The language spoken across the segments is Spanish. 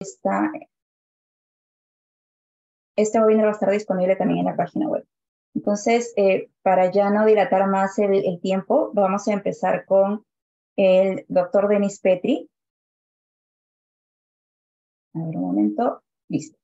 Este webinar va a estar disponible también en la página web. Entonces, para ya no dilatar más el tiempo, vamos a empezar con el doctor Denis Petri. A ver, un momento. Listo.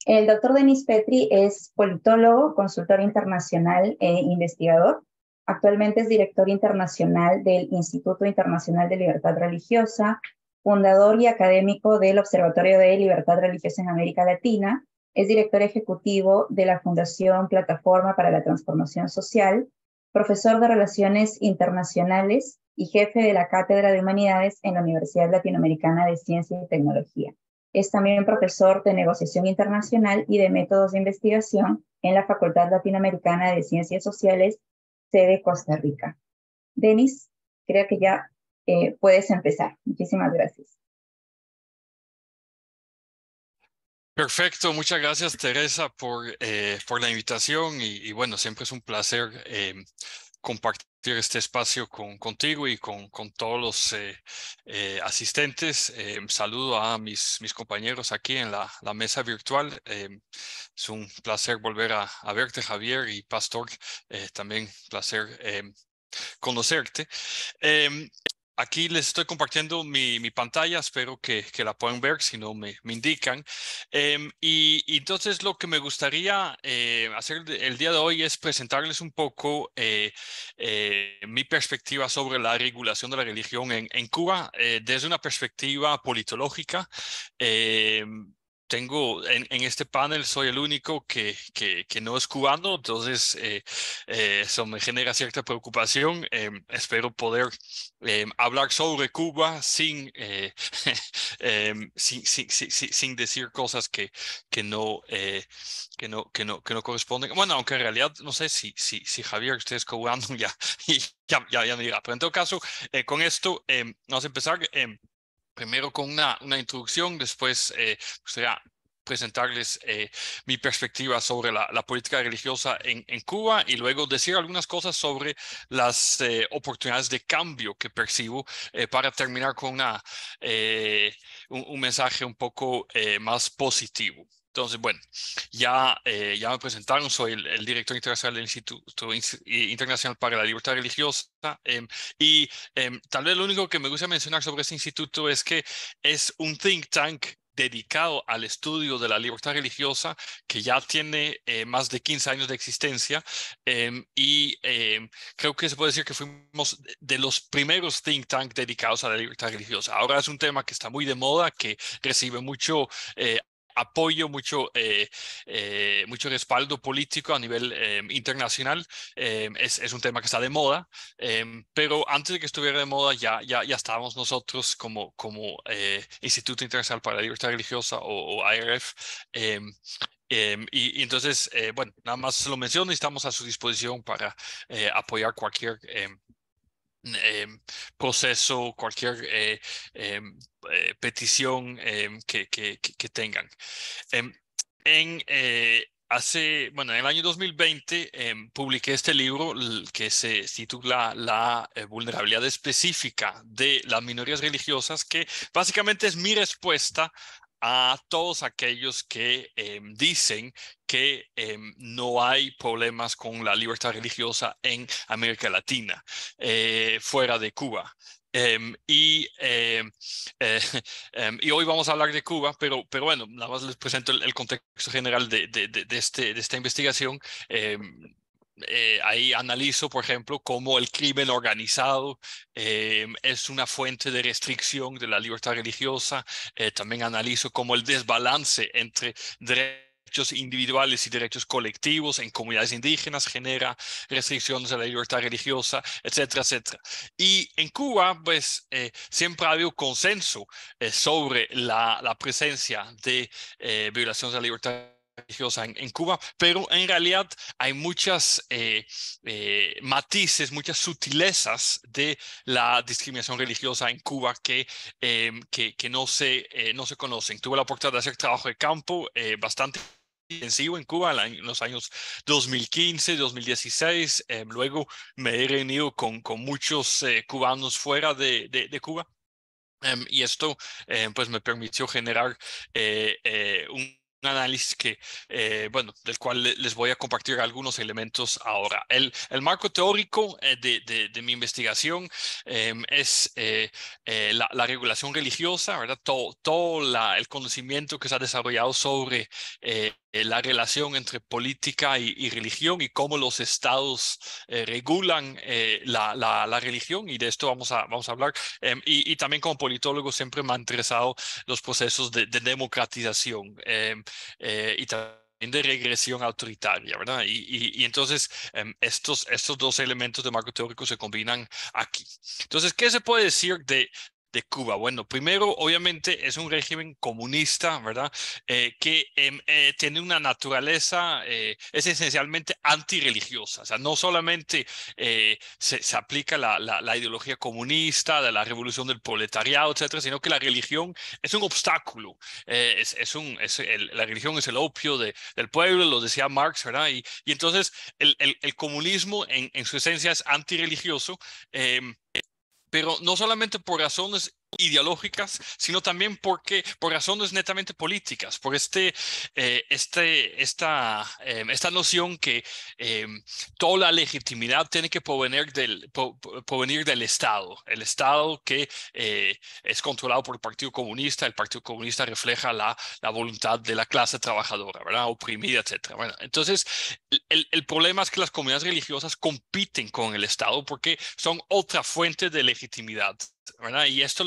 El doctor Denis Petri es politólogo, consultor internacional e investigador. Actualmente es director internacional del Instituto Internacional de Libertad Religiosa, fundador y académico del Observatorio de Libertad Religiosa en América Latina. Es director ejecutivo de la Fundación Plataforma para la Transformación Social, profesor de Relaciones Internacionales y jefe de la Cátedra de Humanidades en la Universidad Latinoamericana de Ciencia y Tecnología. Es también profesor de negociación internacional y de métodos de investigación en la Facultad Latinoamericana de Ciencias Sociales, sede Costa Rica. Denis, creo que ya puedes empezar. Muchísimas gracias. Perfecto, muchas gracias Teresa por la invitación y bueno, siempre es un placer compartir este espacio contigo y con todos los asistentes. Saludo a mis compañeros aquí en la mesa virtual. Es un placer volver a verte, Javier, y Pastor, también placer conocerte. Aquí les estoy compartiendo mi pantalla, espero que la puedan ver, si no me indican. Y entonces lo que me gustaría hacer el día de hoy es presentarles un poco mi perspectiva sobre la regulación de la religión en Cuba desde una perspectiva politológica. Tengo en este panel, soy el único que no es cubano, entonces eso me genera cierta preocupación. Espero poder hablar sobre Cuba sin decir cosas que no, que no corresponden. Bueno, aunque en realidad no sé si Javier, usted es cubano, ya me dirá. Pero en todo caso, con esto vamos a empezar. Primero con una introducción, después gustaría presentarles mi perspectiva sobre la política religiosa en Cuba y luego decir algunas cosas sobre las oportunidades de cambio que percibo para terminar con un mensaje un poco más positivo. Entonces, bueno, ya me presentaron, soy el director internacional del Instituto Internacional para la Libertad Religiosa y tal vez lo único que me gusta mencionar sobre este instituto es que es un think tank dedicado al estudio de la libertad religiosa que ya tiene más de 15 años de existencia y creo que se puede decir que fuimos de los primeros think tank dedicados a la libertad religiosa. Ahora es un tema que está muy de moda, que recibe mucho apoyo, mucho respaldo político a nivel internacional. Es un tema que está de moda, pero antes de que estuviera de moda ya estábamos nosotros como Instituto Internacional para la Libertad Religiosa o IRF. Y entonces, bueno, nada más lo menciono y estamos a su disposición para apoyar cualquier proceso, cualquier petición que tengan. En el año 2020 publiqué este libro que se titula La vulnerabilidad específica de las minorías religiosas, que básicamente es mi respuesta a todos aquellos que dicen que no hay problemas con la libertad religiosa en América Latina, fuera de Cuba. Y hoy vamos a hablar de Cuba, pero bueno, nada más les presento el contexto general de esta investigación. Ahí analizo, por ejemplo, cómo el crimen organizado es una fuente de restricción de la libertad religiosa. También analizo cómo el desbalance entre derechos individuales y derechos colectivos en comunidades indígenas genera restricciones a la libertad religiosa, etcétera, etcétera. Y en Cuba, pues, siempre ha habido consenso sobre la presencia de violaciones de la libertad religiosa en Cuba, pero en realidad hay muchas matices, muchas sutilezas de la discriminación religiosa en Cuba que no se conocen. Tuve la oportunidad de hacer trabajo de campo bastante intensivo en Cuba en los años 2015, 2016. Luego me he reunido con muchos cubanos fuera de Cuba. Y esto pues me permitió generar un análisis que, bueno, del cual les voy a compartir algunos elementos ahora. El marco teórico de mi investigación es la regulación religiosa, ¿verdad? Todo el conocimiento que se ha desarrollado sobre la relación entre política y religión y cómo los estados regulan la religión, y de esto vamos a hablar. Y también como politólogo siempre me han interesado los procesos de democratización y también de regresión autoritaria, ¿verdad? Y entonces estos dos elementos de marco teórico se combinan aquí. Entonces, ¿qué se puede decir de Cuba? Bueno, primero, obviamente, es un régimen comunista, ¿verdad? Que tiene una naturaleza, es esencialmente antirreligiosa. O sea, no solamente se aplica la ideología comunista de la revolución del proletariado, etcétera, sino que la religión es un obstáculo. La religión es el opio del pueblo, lo decía Marx, ¿verdad? Y entonces el comunismo en su esencia es antirreligioso. Eh, pero no solamente por razones ideológicas, sino también por razones netamente políticas, por esta noción que toda la legitimidad tiene que provenir del Estado, el Estado que es controlado por el Partido Comunista. El Partido Comunista refleja la voluntad de la clase trabajadora, ¿verdad? Oprimida, etcétera. Bueno, entonces, el problema es que las comunidades religiosas compiten con el Estado porque son otra fuente de legitimidad, ¿verdad? Y esto es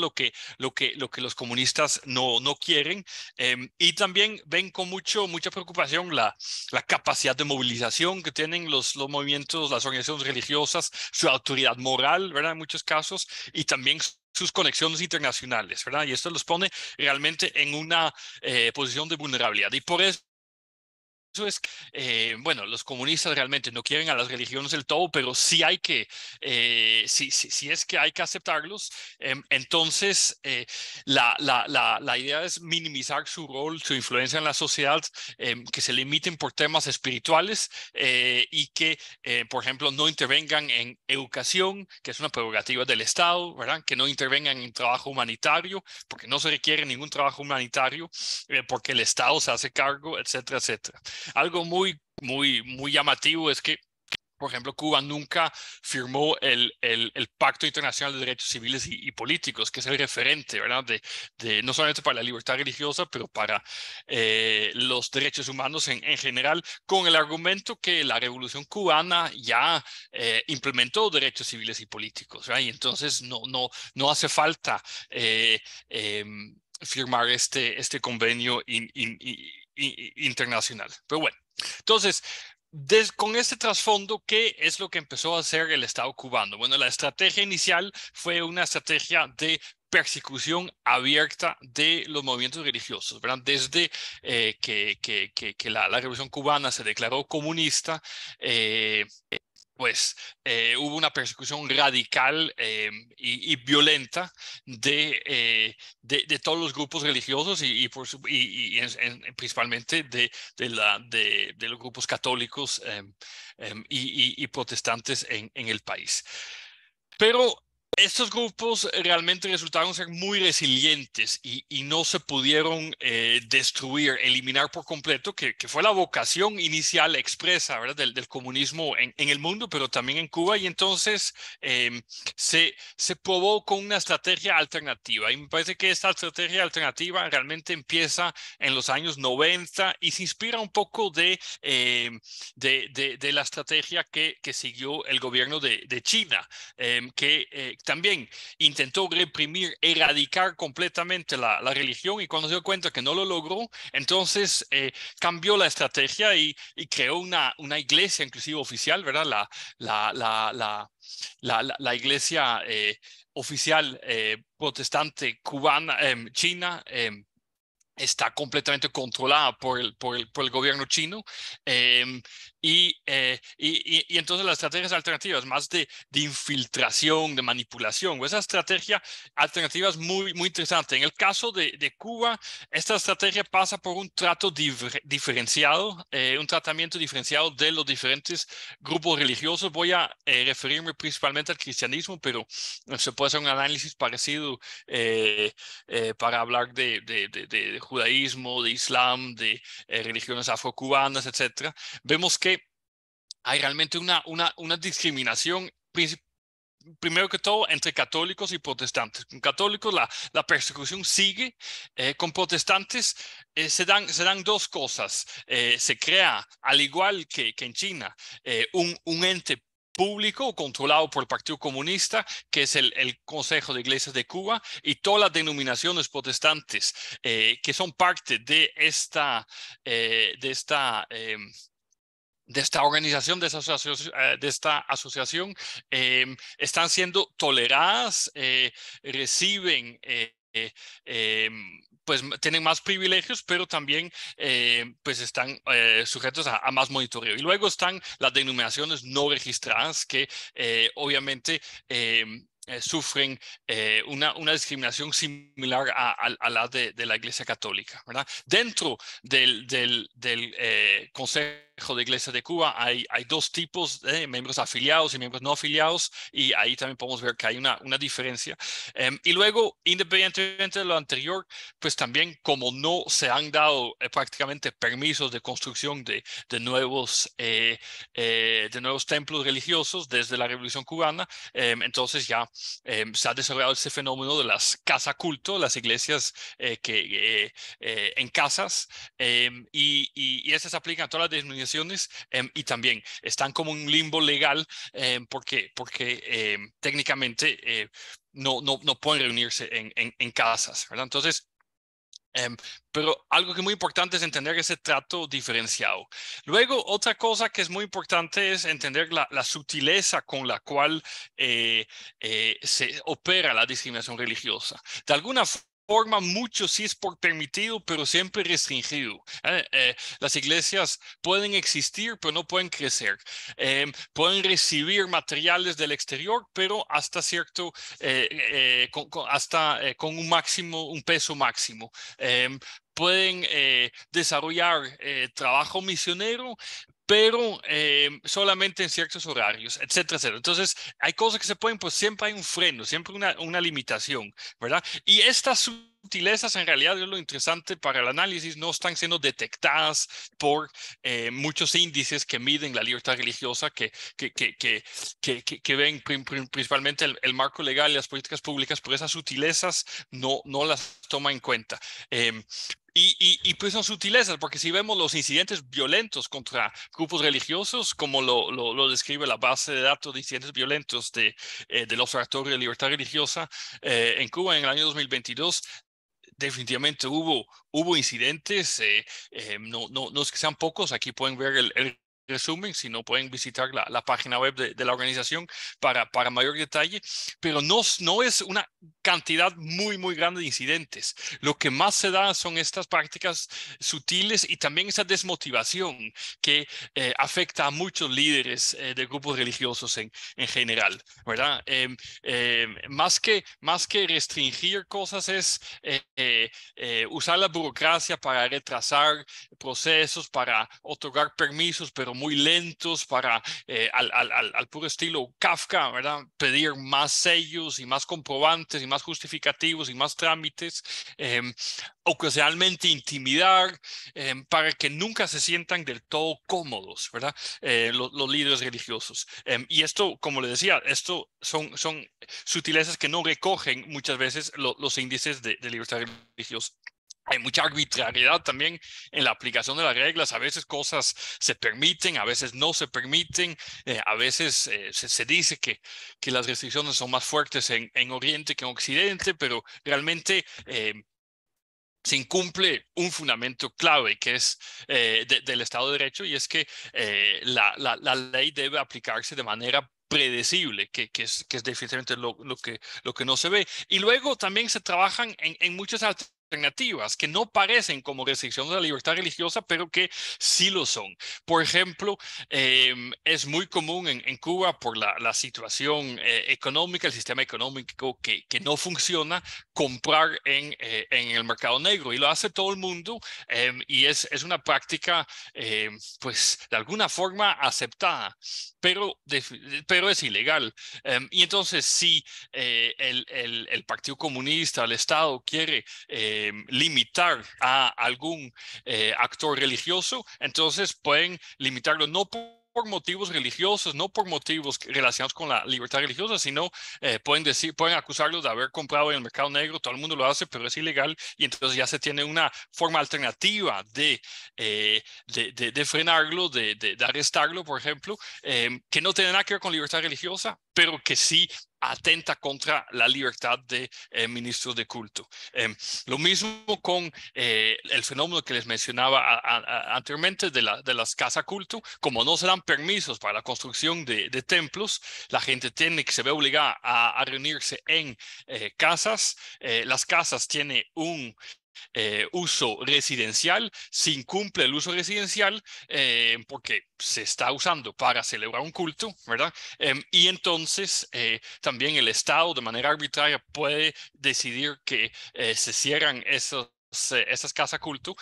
lo que los comunistas no quieren. Y también ven con mucha preocupación la capacidad de movilización que tienen los movimientos, las organizaciones religiosas, su autoridad moral, ¿verdad? En muchos casos, y también sus conexiones internacionales, ¿verdad? Y esto los pone realmente en una posición de vulnerabilidad. Y por eso es, bueno, los comunistas realmente no quieren a las religiones del todo, pero sí hay que, sí es que hay que aceptarlos. Entonces, la idea es minimizar su rol, su influencia en la sociedad, que se limiten por temas espirituales y que, por ejemplo, no intervengan en educación, que es una prerrogativa del Estado, ¿verdad? Que no intervengan en trabajo humanitario, porque no se requiere ningún trabajo humanitario, porque el Estado se hace cargo, etcétera, etcétera. Algo muy llamativo es que, por ejemplo, Cuba nunca firmó el Pacto Internacional de Derechos Civiles y Políticos, que es el referente, ¿verdad? No solamente para la libertad religiosa, pero para los derechos humanos en general, con el argumento que la Revolución Cubana ya implementó derechos civiles y políticos, ¿verdad? Y entonces no hace falta firmar este convenio internacional. Pero bueno, entonces, con este trasfondo, ¿qué es lo que empezó a hacer el Estado cubano? Bueno, la estrategia inicial fue una estrategia de persecución abierta de los movimientos religiosos, ¿verdad? Desde que la Revolución Cubana se declaró comunista, pues hubo una persecución radical y violenta de todos los grupos religiosos principalmente de los grupos católicos y protestantes en el país. Pero estos grupos realmente resultaron ser muy resilientes y no se pudieron destruir, eliminar por completo, que fue la vocación inicial expresa, ¿verdad? del comunismo en el mundo, pero también en Cuba. Y entonces se probó con una estrategia alternativa. Y me parece que esta estrategia alternativa realmente empieza en los años 90 y se inspira un poco de la estrategia que siguió el gobierno de China, que también intentó reprimir, erradicar completamente la religión, y cuando se dio cuenta que no lo logró, entonces cambió la estrategia y creó una iglesia inclusive oficial, ¿verdad? La iglesia oficial protestante cubana, china, está completamente controlada por el gobierno chino, y entonces las estrategias alternativas, más de infiltración, de manipulación, esa estrategia alternativa es muy, muy interesante. En el caso de Cuba, esta estrategia pasa por un trato diferenciado, un tratamiento diferenciado de los diferentes grupos religiosos. Voy a referirme principalmente al cristianismo, pero se puede hacer un análisis parecido para hablar de judaísmo, de islam, de religiones afrocubanas, etcétera. Vemos que hay realmente una discriminación primero que todo entre católicos y protestantes. Con católicos la persecución sigue. Con protestantes se dan dos cosas. Se crea, al igual que en China, un ente público controlado por el Partido Comunista, que es el Consejo de Iglesias de Cuba, y todas las denominaciones protestantes que son parte de esta organización, de esta asociación, están siendo toleradas, reciben, pues tienen más privilegios, pero también pues están sujetos a más monitoreo. Y luego están las denominaciones no registradas que obviamente sufren una discriminación similar a la de la Iglesia Católica, ¿verdad? Dentro del Consejo de Iglesia de Cuba hay dos tipos de miembros afiliados y miembros no afiliados, y ahí también podemos ver que hay una diferencia. Y luego, independientemente de lo anterior, pues también como no se han dado prácticamente permisos de construcción de nuevos templos religiosos desde la Revolución Cubana, entonces ya se ha desarrollado ese fenómeno de las casa culto, las iglesias en casas, y estas se aplican a todas las denominaciones, y también están como un limbo legal, porque técnicamente no pueden reunirse en casas, ¿verdad? Entonces, pero algo que es muy importante es entender ese trato diferenciado. Luego, otra cosa que es muy importante es entender la sutileza con la cual se opera la discriminación religiosa. De alguna forma, mucho sí es por permitido, pero siempre restringido. Las iglesias pueden existir, pero no pueden crecer. Pueden recibir materiales del exterior, pero hasta cierto, con un máximo, un peso máximo. Pueden desarrollar trabajo misionero, pero solamente en ciertos horarios, etcétera, etcétera. Entonces, hay cosas que se pueden, pues siempre hay un freno, siempre una limitación, ¿verdad? Y estas sutilezas, en realidad, es lo interesante para el análisis, no están siendo detectadas por muchos índices que miden la libertad religiosa, que ven principalmente el marco legal y las políticas públicas, pero esas sutilezas no las toma en cuenta. Y pues son sutilezas, porque si vemos los incidentes violentos contra grupos religiosos, como lo describe la base de datos de incidentes violentos del Observatorio de Libertad Religiosa en Cuba en el año 2022, definitivamente hubo incidentes, no es que sean pocos. Aquí pueden ver el resumen, si no pueden visitar la página web de la organización para mayor detalle, pero no es una cantidad muy, muy grande de incidentes. Lo que más se da son estas prácticas sutiles y también esa desmotivación que afecta a muchos líderes de grupos religiosos en general, ¿verdad? Más que restringir cosas es usar la burocracia para retrasar procesos, para otorgar permisos, pero muy lentos, para al puro estilo Kafka, ¿verdad? Pedir más sellos y más comprobantes y más justificativos y más trámites, ocasionalmente intimidar, para que nunca se sientan del todo cómodos, ¿verdad? Los líderes religiosos. Y esto, como le decía, esto son sutilezas que no recogen muchas veces los índices de libertad religiosa. Hay mucha arbitrariedad también en la aplicación de las reglas. A veces cosas se permiten, a veces no se permiten. A veces se dice que las restricciones son más fuertes en Oriente que en Occidente, pero realmente se incumple un fundamento clave que es del Estado de Derecho, y es que la ley debe aplicarse de manera predecible, que es definitivamente lo que no se ve. Y luego también se trabajan en muchas alternativas que no parecen como restricciones de la libertad religiosa, pero que sí lo son. Por ejemplo, es muy común en Cuba por la situación económica, el sistema económico que no funciona, comprar en el mercado negro, y lo hace todo el mundo, y es una práctica pues de alguna forma aceptada, pero es ilegal. Y entonces si el Partido Comunista, el Estado quiere limitar a algún actor religioso, entonces pueden limitarlo no por motivos religiosos, no por motivos relacionados con la libertad religiosa, sino pueden acusarlos de haber comprado en el mercado negro. Todo el mundo lo hace, pero es ilegal, y entonces ya se tiene una forma alternativa de frenarlo, de arrestarlo, por ejemplo, que no tiene nada que ver con libertad religiosa, pero que sí atenta contra la libertad de ministros de culto. Lo mismo con el fenómeno que les mencionaba anteriormente de las casas culto. Como no se dan permisos para la construcción de templos, la gente se ve obligada a reunirse en casas. Las casas tienen un uso residencial. Se incumple el uso residencial porque se está usando para celebrar un culto, ¿verdad? Y entonces también el Estado de manera arbitraria puede decidir que se cierran esas casas culto,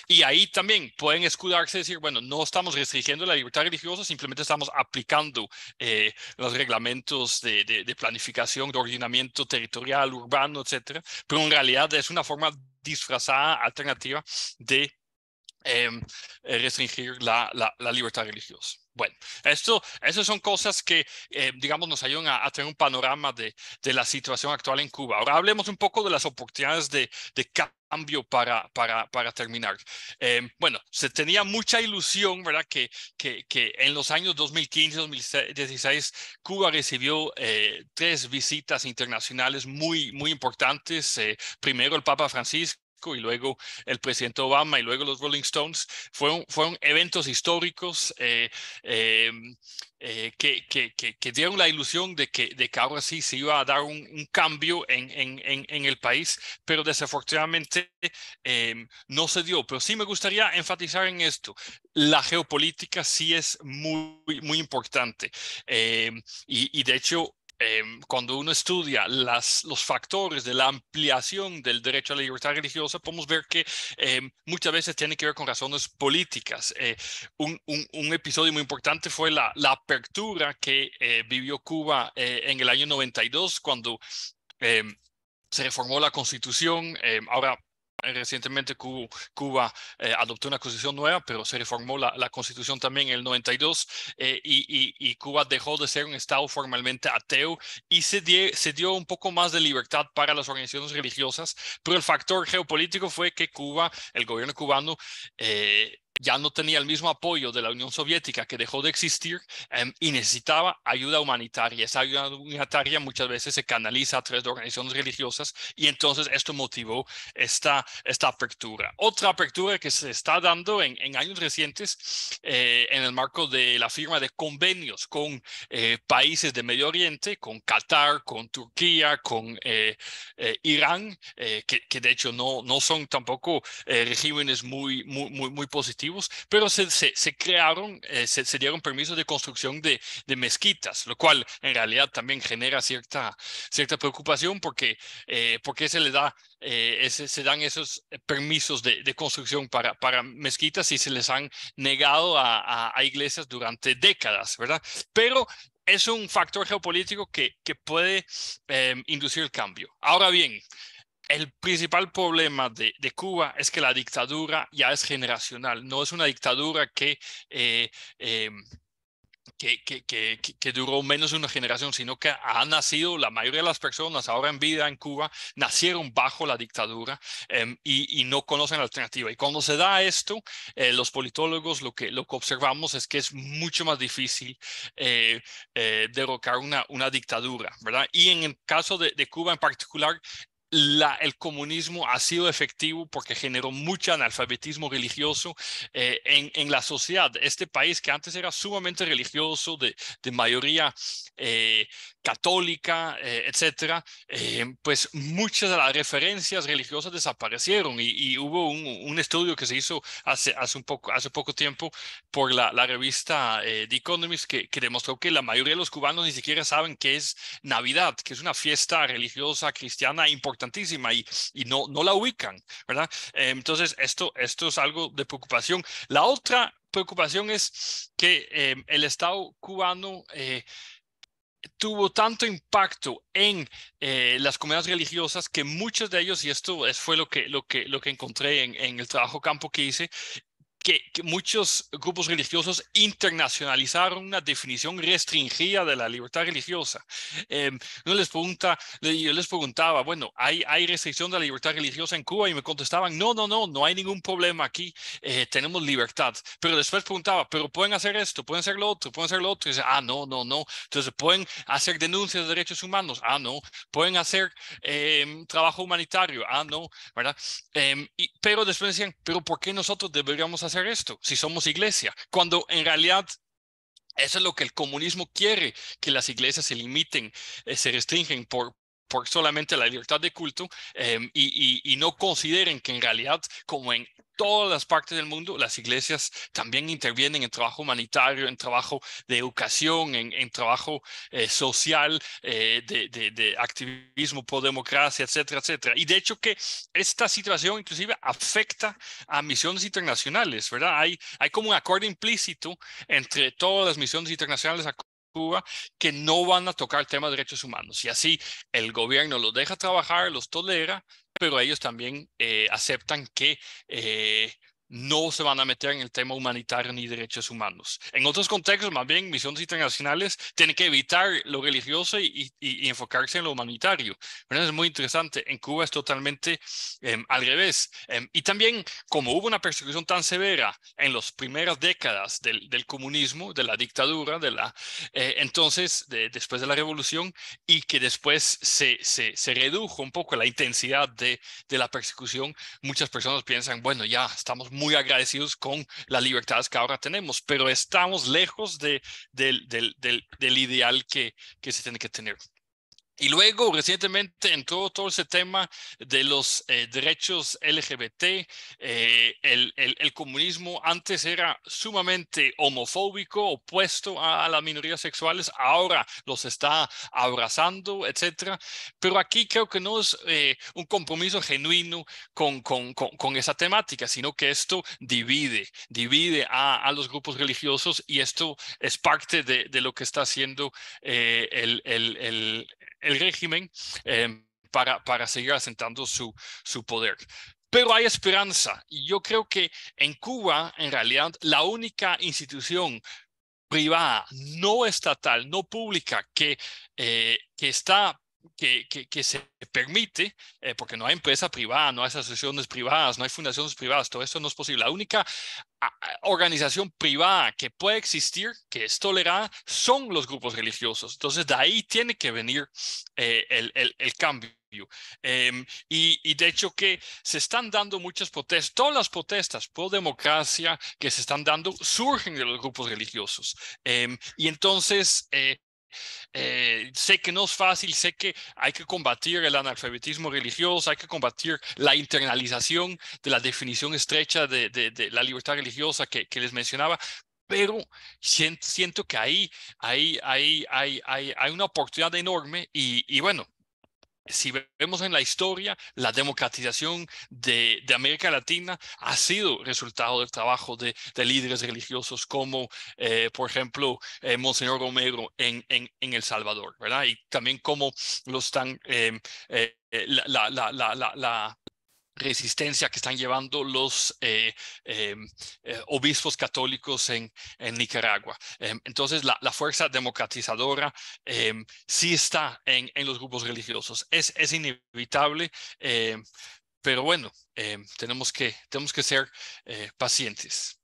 y ahí también pueden escudarse y decir, bueno, no estamos restringiendo la libertad religiosa, simplemente estamos aplicando los reglamentos de planificación, de ordenamiento territorial, urbano, etcétera, pero en realidad es una forma disfrazada, alternativa de restringir la libertad religiosa. Bueno, estas son cosas que, digamos, nos ayudan a tener un panorama de la situación actual en Cuba. Ahora hablemos un poco de las oportunidades de cambio para terminar. Bueno, se tenía mucha ilusión, ¿verdad? Que en los años 2015, 2016, Cuba recibió 3 visitas internacionales muy, muy importantes. Primero el Papa Francisco, y luego el presidente Obama, y luego los Rolling Stones. Fueron eventos históricos que dieron la ilusión de que ahora sí se iba a dar un cambio en el país, pero desafortunadamente no se dio. Pero sí me gustaría enfatizar en esto. La geopolítica sí es muy, muy importante, y de hecho, cuando uno estudia los factores de la ampliación del derecho a la libertad religiosa, podemos ver que muchas veces tiene que ver con razones políticas. Un episodio muy importante fue la apertura que vivió Cuba en el año 92, cuando eh, se reformó la Constitución. Ahora, recientemente Cuba adoptó una constitución nueva, pero se reformó la constitución también en el 92, y Cuba dejó de ser un estado formalmente ateo, y se dio un poco más de libertad para las organizaciones religiosas, pero el factor geopolítico fue que Cuba, el gobierno cubano, ya no tenía el mismo apoyo de la Unión Soviética, que dejó de existir, y necesitaba ayuda humanitaria. Esa ayuda humanitaria muchas veces se canaliza a través de organizaciones religiosas, y entonces esto motivó esta apertura. Otra apertura que se está dando en años recientes, en el marco de la firma de convenios con países de Medio Oriente, con Qatar, con Turquía, con Irán, que de hecho no son tampoco regímenes muy positivos, pero se crearon, se dieron permisos de construcción de mezquitas, lo cual en realidad también genera cierta preocupación, porque se le da se dan esos permisos de construcción para mezquitas, y se les han negado a iglesias durante décadas, ¿verdad? Pero es un factor geopolítico que puede inducir el cambio. Ahora bien, el principal problema de Cuba es que la dictadura ya es generacional. No es una dictadura que duró menos de una generación, sino que ha nacido, la mayoría de las personas ahora en vida en Cuba nacieron bajo la dictadura, y no conocen la alternativa. Y cuando se da esto, los politólogos lo que observamos es que es mucho más difícil derrocar una dictadura, ¿verdad? Y en el caso de Cuba en particular, el comunismo ha sido efectivo porque generó mucho analfabetismo religioso en la sociedad. Este país que antes era sumamente religioso, de mayoría católica, etcétera, pues muchas de las referencias religiosas desaparecieron y hubo un estudio que se hizo hace poco tiempo por la revista The Economist que demostró que la mayoría de los cubanos ni siquiera saben qué es Navidad, que es una fiesta religiosa cristiana importantísima y no la ubican, ¿verdad? Entonces, esto es algo de preocupación. La otra preocupación es que el Estado cubano tuvo tanto impacto en las comunidades religiosas que muchos de ellos, y esto fue lo que encontré en el trabajo campo que hice, que muchos grupos religiosos internacionalizaron una definición restringida de la libertad religiosa. Yo les preguntaba, bueno, ¿hay restricción de la libertad religiosa en Cuba? Y me contestaban, no hay ningún problema aquí, tenemos libertad. Pero después preguntaba, ¿pero pueden hacer esto? ¿Pueden hacer lo otro? ¿Pueden hacer lo otro? Y dice, no. Entonces, ¿pueden hacer denuncias de derechos humanos? No. ¿Pueden hacer trabajo humanitario? No, ¿verdad? Pero después decían, pero ¿por qué nosotros deberíamos hacer esto si somos iglesia? Cuando en realidad eso es lo que el comunismo quiere, que las iglesias se limiten, se restringen por solamente la libertad de culto y no consideren que en realidad, como en todas las partes del mundo, las iglesias también intervienen en trabajo humanitario, en trabajo de educación, en trabajo social, de activismo por democracia, etcétera, etcétera. Y de hecho que esta situación inclusive afecta a misiones internacionales, ¿verdad? Hay como un acuerdo implícito entre todas las misiones internacionales a Cuba que no van a tocar el tema de derechos humanos. Y así el gobierno los deja trabajar, los tolera, pero ellos también aceptan que no se van a meter en el tema humanitario ni derechos humanos. En otros contextos, más bien, misiones internacionales tienen que evitar lo religioso y enfocarse en lo humanitario. Pero es muy interesante. En Cuba es totalmente al revés. Y también, como hubo una persecución tan severa en las primeras décadas del comunismo, de la dictadura, entonces, después de la revolución, y que después se redujo un poco la intensidad de la persecución, muchas personas piensan, bueno, ya estamos muy agradecidos con las libertades que ahora tenemos, pero estamos lejos del ideal que se tiene que tener. Y luego, recientemente entró todo ese tema de los derechos LGBT. El comunismo antes era sumamente homofóbico, opuesto a las minorías sexuales, ahora los está abrazando, etcétera. Pero aquí creo que no es un compromiso genuino con esa temática, sino que esto divide a los grupos religiosos y esto es parte de lo que está haciendo el régimen para seguir asentando su poder. Pero hay esperanza y yo creo que en Cuba, en realidad, la única institución privada, no estatal, no pública, que se permite, porque no hay empresa privada, no hay asociaciones privadas, no hay fundaciones privadas, todo esto no es posible. La única organización privada que puede existir, que es tolerada, son los grupos religiosos. Entonces, de ahí tiene que venir el cambio. Y de hecho que se están dando muchas protestas, todas las protestas por democracia que se están dando surgen de los grupos religiosos. Y entonces sé que no es fácil, sé que hay que combatir el analfabetismo religioso, hay que combatir la internalización de la definición estrecha de la libertad religiosa que les mencionaba, pero siento que hay una oportunidad enorme y bueno, si vemos en la historia, la democratización de América Latina ha sido resultado del trabajo de líderes religiosos como, por ejemplo, Monseñor Romero en El Salvador, ¿verdad? Y también como lo están la resistencia que están llevando los obispos católicos en Nicaragua. Entonces, la fuerza democratizadora sí está en los grupos religiosos. Es inevitable, pero bueno, tenemos que ser pacientes.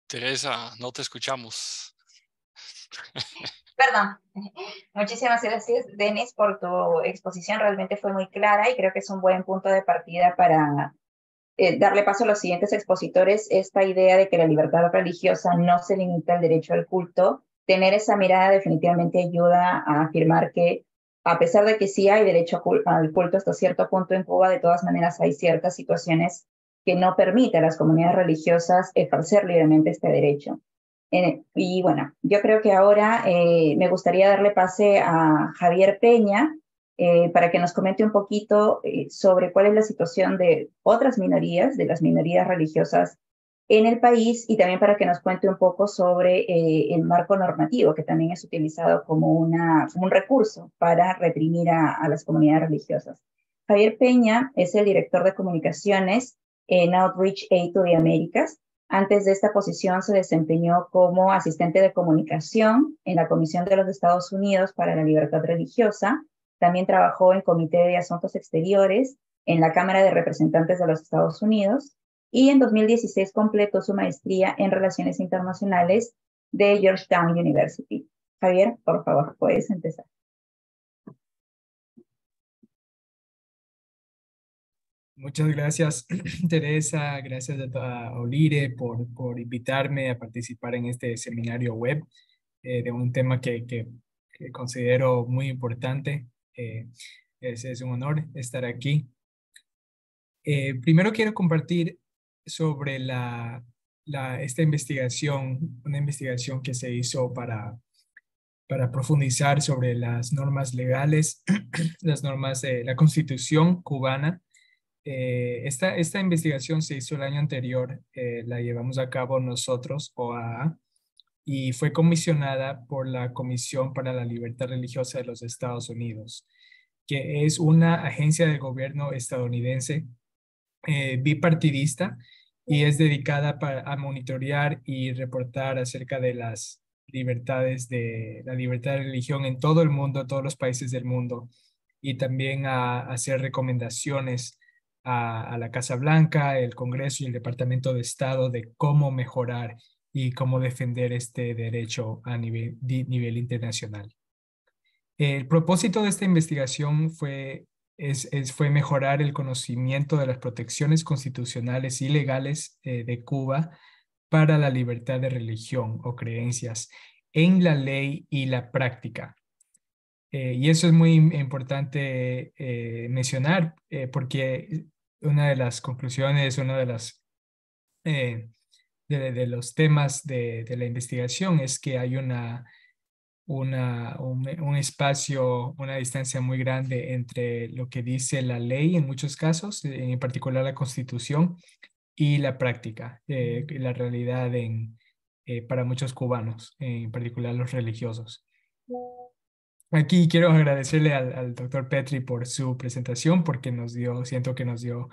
Teresa, no te escuchamos. Perdón. Muchísimas gracias, Denis, por tu exposición. Realmente fue muy clara y creo que es un buen punto de partida para darle paso a los siguientes expositores esta idea de que la libertad religiosa no se limita al derecho al culto. Tener esa mirada definitivamente ayuda a afirmar que a pesar de que sí hay derecho al culto hasta cierto punto en Cuba, de todas maneras hay ciertas situaciones que no permiten a las comunidades religiosas ejercer libremente este derecho. Y bueno, yo creo que ahora me gustaría darle pase a Javier Peña, para que nos comente un poquito sobre cuál es la situación de otras minorías, de las minorías religiosas en el país, y también para que nos cuente un poco sobre el marco normativo, que también es utilizado como un recurso para reprimir a las comunidades religiosas. Javier Peña es el director de comunicaciones en Outreach Aid to the Americas. Antes de esta posición se desempeñó como asistente de comunicación en la Comisión de los Estados Unidos para la Libertad Religiosa. También trabajó en Comité de Asuntos Exteriores en la Cámara de Representantes de los Estados Unidos y en 2016 completó su maestría en Relaciones Internacionales de Georgetown University. Javier, por favor, puedes empezar. Muchas gracias, Teresa. Gracias a Olire por invitarme a participar en este seminario web de un tema que considero muy importante. Es un honor estar aquí. Primero quiero compartir sobre esta investigación, una investigación que se hizo para profundizar sobre las normas legales, las normas de la Constitución cubana. Esta investigación se hizo el año anterior, la llevamos a cabo nosotros, OAA, y fue comisionada por la Comisión para la Libertad Religiosa de los Estados Unidos, que es una agencia del gobierno estadounidense bipartidista y es dedicada a monitorear y reportar acerca de las libertades de la libertad de religión en todo el mundo, todos los países del mundo, y también a hacer recomendaciones a la Casa Blanca, el Congreso y el Departamento de Estado de cómo mejorar y cómo defender este derecho a nivel internacional. El propósito de esta investigación fue mejorar el conocimiento de las protecciones constitucionales y legales de Cuba para la libertad de religión o creencias en la ley y la práctica. Y eso es muy importante mencionar porque una de las conclusiones, uno de los temas de la investigación es que hay un espacio, una distancia muy grande entre lo que dice la ley en muchos casos, en particular la Constitución, y la práctica, la realidad para muchos cubanos, en particular los religiosos. Aquí quiero agradecerle al doctor Petri por su presentación, porque siento que nos dio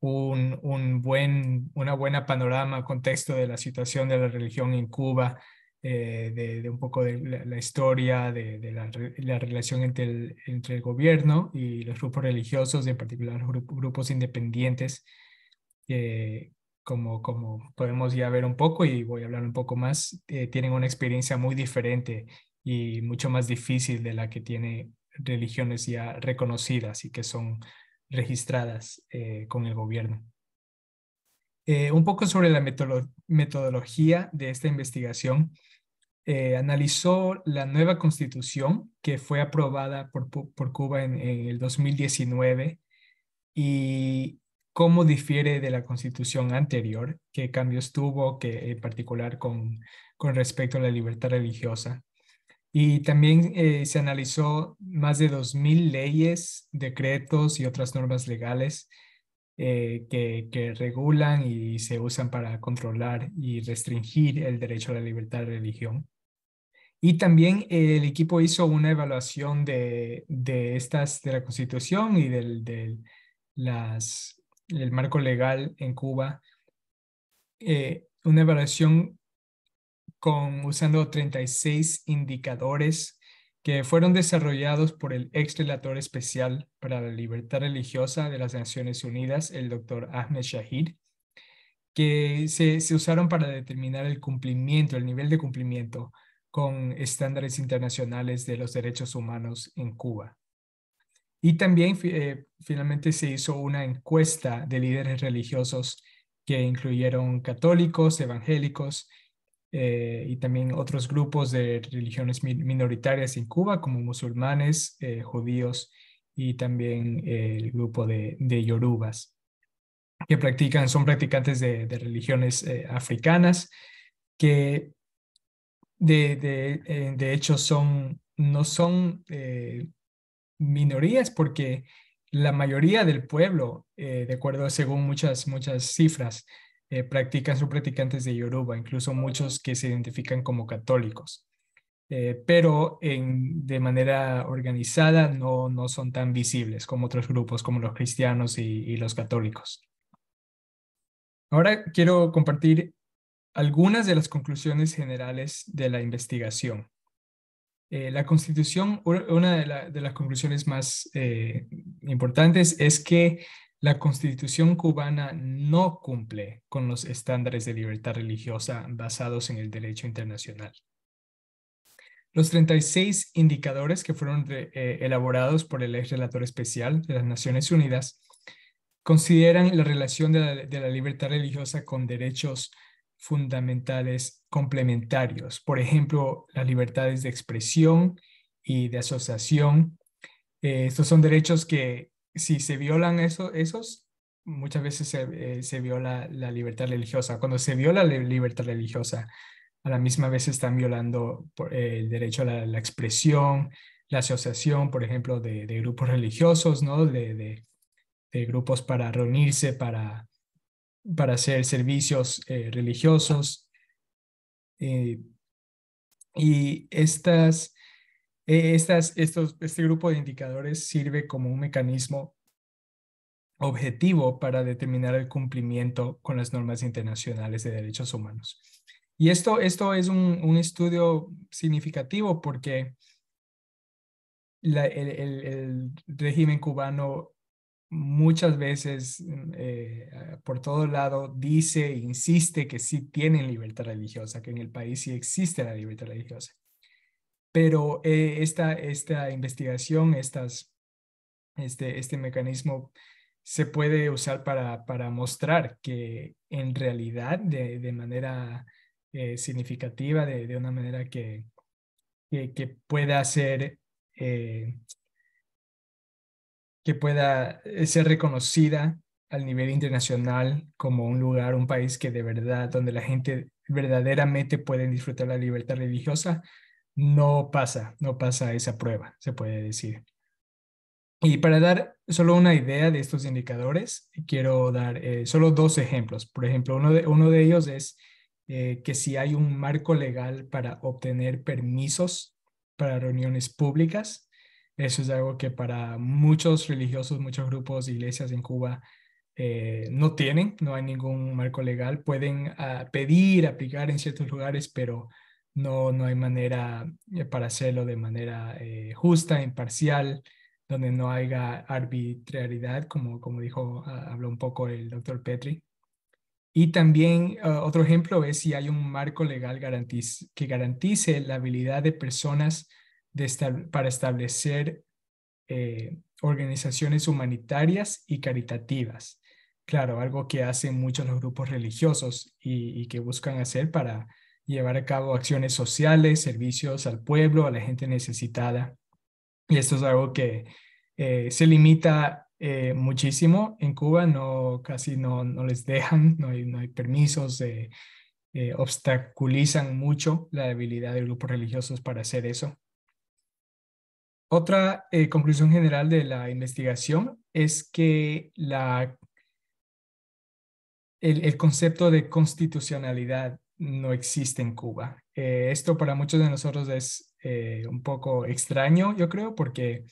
una buena panorama, contexto de la situación de la religión en Cuba, de un poco de la historia, de la relación entre el gobierno y los grupos religiosos, en particular grupos independientes, como podemos ya ver un poco y voy a hablar un poco más, tienen una experiencia muy diferente y mucho más difícil de la que tiene religiones ya reconocidas y que son registradas con el gobierno. Un poco sobre la metodología de esta investigación. Analizó la nueva constitución que fue aprobada por Cuba en el 2019 y cómo difiere de la constitución anterior, qué cambios tuvo, que en particular con respecto a la libertad religiosa. Y también se analizó más de 2,000 leyes, decretos y otras normas legales que regulan y se usan para controlar y restringir el derecho a la libertad de religión. Y también el equipo hizo una evaluación de la Constitución y del marco legal en Cuba. Una evaluación usando 36 indicadores que fueron desarrollados por el ex relator especial para la libertad religiosa de las Naciones Unidas, el doctor Ahmed Shahid. que se usaron para determinar el cumplimiento, el nivel de cumplimiento con estándares internacionales de los derechos humanos en Cuba. Y también finalmente se hizo una encuesta de líderes religiosos que incluyeron católicos, evangélicos y también otros grupos de religiones minoritarias en Cuba, como musulmanes, judíos y también el grupo de yorubas, que son practicantes de religiones africanas, que de hecho no son minorías, porque la mayoría del pueblo, de acuerdo según muchas cifras, son practicantes de Yoruba, incluso muchos que se identifican como católicos. Pero de manera organizada no son tan visibles como otros grupos, como los cristianos y los católicos. Ahora quiero compartir algunas de las conclusiones generales de la investigación. La Constitución, una de las conclusiones más importantes es que la Constitución cubana no cumple con los estándares de libertad religiosa basados en el derecho internacional. Los 36 indicadores que fueron elaborados por el ex relator especial de las Naciones Unidas consideran la relación de la libertad religiosa con derechos fundamentales complementarios. Por ejemplo, las libertades de expresión y de asociación. Estos son derechos que, si se violan esos, muchas veces se viola la libertad religiosa. Cuando se viola la libertad religiosa, a la misma vez están violando el derecho a la expresión, la asociación, por ejemplo, de grupos religiosos, ¿no? De grupos para reunirse, para hacer servicios religiosos. Y este grupo de indicadores sirve como un mecanismo objetivo para determinar el cumplimiento con las normas internacionales de derechos humanos. Y esto es un estudio significativo, porque el régimen cubano muchas veces por todo lado dice e insiste que sí tienen libertad religiosa, que en el país sí existe la libertad religiosa. Pero esta investigación, este mecanismo se puede usar para mostrar que en realidad de manera significativa, de una manera que pueda ser ser reconocida al nivel internacional como un lugar, un país que de verdad, donde la gente verdaderamente puede disfrutar la libertad religiosa, no pasa esa prueba, se puede decir. Y para dar solo una idea de estos indicadores, quiero dar solo 2 ejemplos. Por ejemplo, uno de ellos es que si hay un marco legal para obtener permisos para reuniones públicas. Eso es algo que para muchos religiosos, muchos grupos, iglesias en Cuba no hay ningún marco legal. Pueden aplicar en ciertos lugares, pero no hay manera para hacerlo de manera justa, imparcial, donde no haya arbitrariedad, como habló un poco el doctor Petri. Y también otro ejemplo es si hay un marco legal que garantice la habilidad de personas para establecer organizaciones humanitarias y caritativas. Claro, algo que hacen muchos los grupos religiosos y que buscan hacer para llevar a cabo acciones sociales, servicios al pueblo, a la gente necesitada. Y esto es algo que se limita muchísimo en Cuba. Casi no les dejan, no hay permisos, obstaculizan mucho la habilidad de grupos religiosos para hacer eso. Otra conclusión general de la investigación es que el concepto de constitucionalidad no existe en Cuba. Esto para muchos de nosotros es un poco extraño, yo creo, porque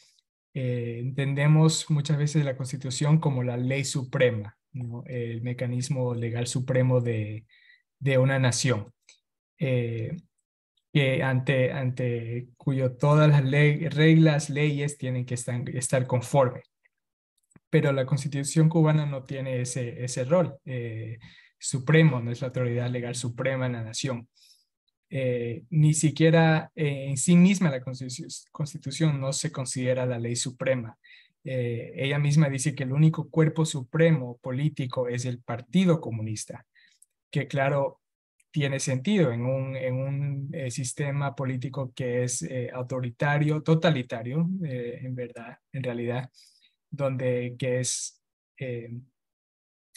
entendemos muchas veces la Constitución como la ley suprema, ¿no? El mecanismo legal supremo de una nación. Que ante cuyo todas las reglas, leyes tienen que estar conforme. Pero la Constitución cubana no tiene ese rol. supremo, no es la autoridad legal suprema en la nación. Ni siquiera en sí misma la Constitución no se considera la ley suprema. Ella misma dice que el único cuerpo supremo político es el Partido Comunista, que claro, tiene sentido en un sistema político que es autoritario, totalitario, en realidad, que es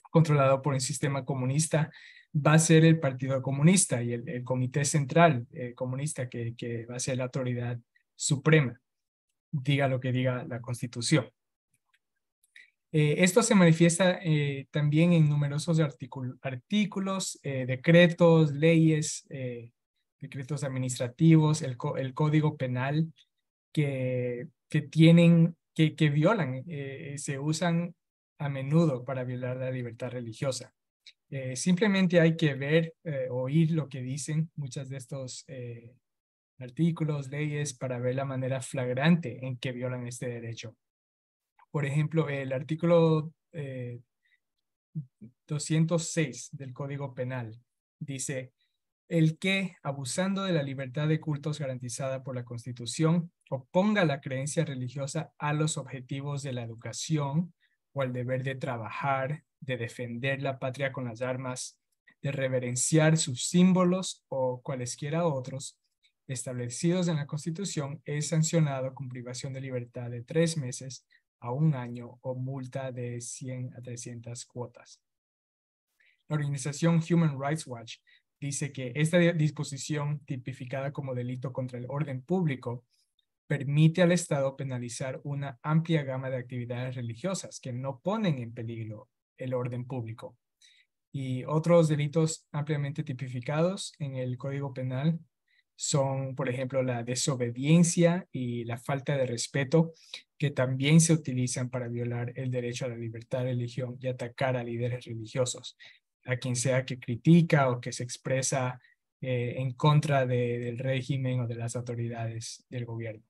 controlado por un sistema comunista. Va a ser el Partido Comunista y el Comité Central Comunista que va a ser la autoridad suprema, diga lo que diga la Constitución. Esto se manifiesta también en numerosos artículos, decretos, leyes, decretos administrativos, el Código Penal que violan, se usan a menudo para violar la libertad religiosa. Simplemente hay que ver, oír lo que dicen muchos de estos artículos, leyes, para ver la manera flagrante en que violan este derecho. Por ejemplo, el artículo 206 del Código Penal dice: el que, abusando de la libertad de cultos garantizada por la Constitución, oponga la creencia religiosa a los objetivos de la educación o al deber de trabajar, de defender la patria con las armas, de reverenciar sus símbolos o cualesquiera otros establecidos en la Constitución, es sancionado con privación de libertad de 3 meses a 1 año o multa de 100 a 300 cuotas. La organización Human Rights Watch dice que esta disposición, tipificada como delito contra el orden público, permite al Estado penalizar una amplia gama de actividades religiosas que no ponen en peligro el orden público. Y otros delitos ampliamente tipificados en el Código Penal son, por ejemplo, la desobediencia y la falta de respeto, que también se utilizan para violar el derecho a la libertad de religión y atacar a líderes religiosos, a quien sea que critica o que se expresa en contra del régimen o de las autoridades del gobierno.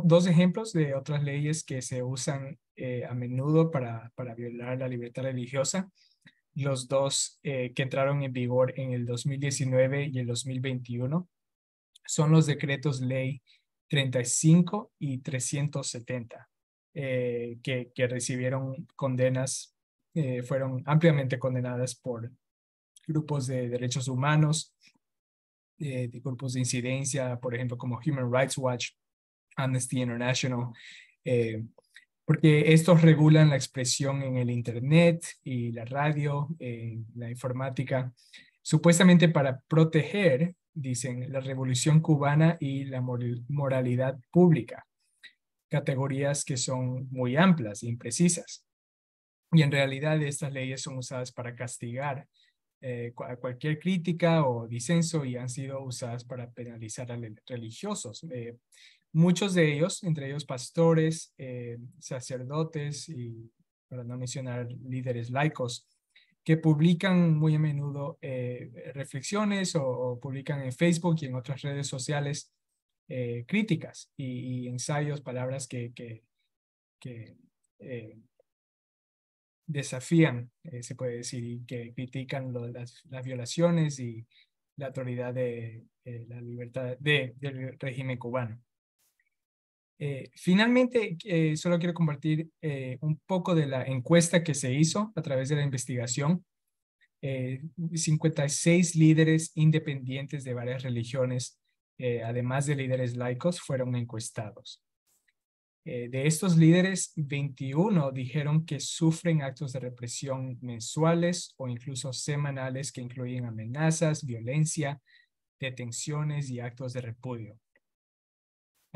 Dos ejemplos de otras leyes que se usan a menudo para violar la libertad religiosa. Los dos que entraron en vigor en el 2019 y el 2021 son los decretos ley 35 y 370, que recibieron condenas, fueron ampliamente condenadas por grupos de derechos humanos, de grupos de incidencia, por ejemplo, como Human Rights Watch, Amnesty International, porque estos regulan la expresión en el Internet y la radio, la informática, supuestamente para proteger, dicen, la revolución cubana y la moralidad pública, categorías que son muy amplias e imprecisas. Y en realidad estas leyes son usadas para castigar cualquier crítica o disenso y han sido usadas para penalizar a religiosos. Muchos de ellos, entre ellos pastores, sacerdotes y, para no mencionar, líderes laicos, que publican muy a menudo reflexiones o publican en Facebook y en otras redes sociales críticas y ensayos, palabras que desafían, se puede decir, y que critican las violaciones y la autoridad de la libertad del régimen cubano. Finalmente, solo quiero compartir un poco de la encuesta que se hizo a través de la investigación. 56 líderes independientes de varias religiones, además de líderes laicos, fueron encuestados. De estos líderes, 21 dijeron que sufren actos de represión mensuales o incluso semanales que incluyen amenazas, violencia, detenciones y actos de repudio.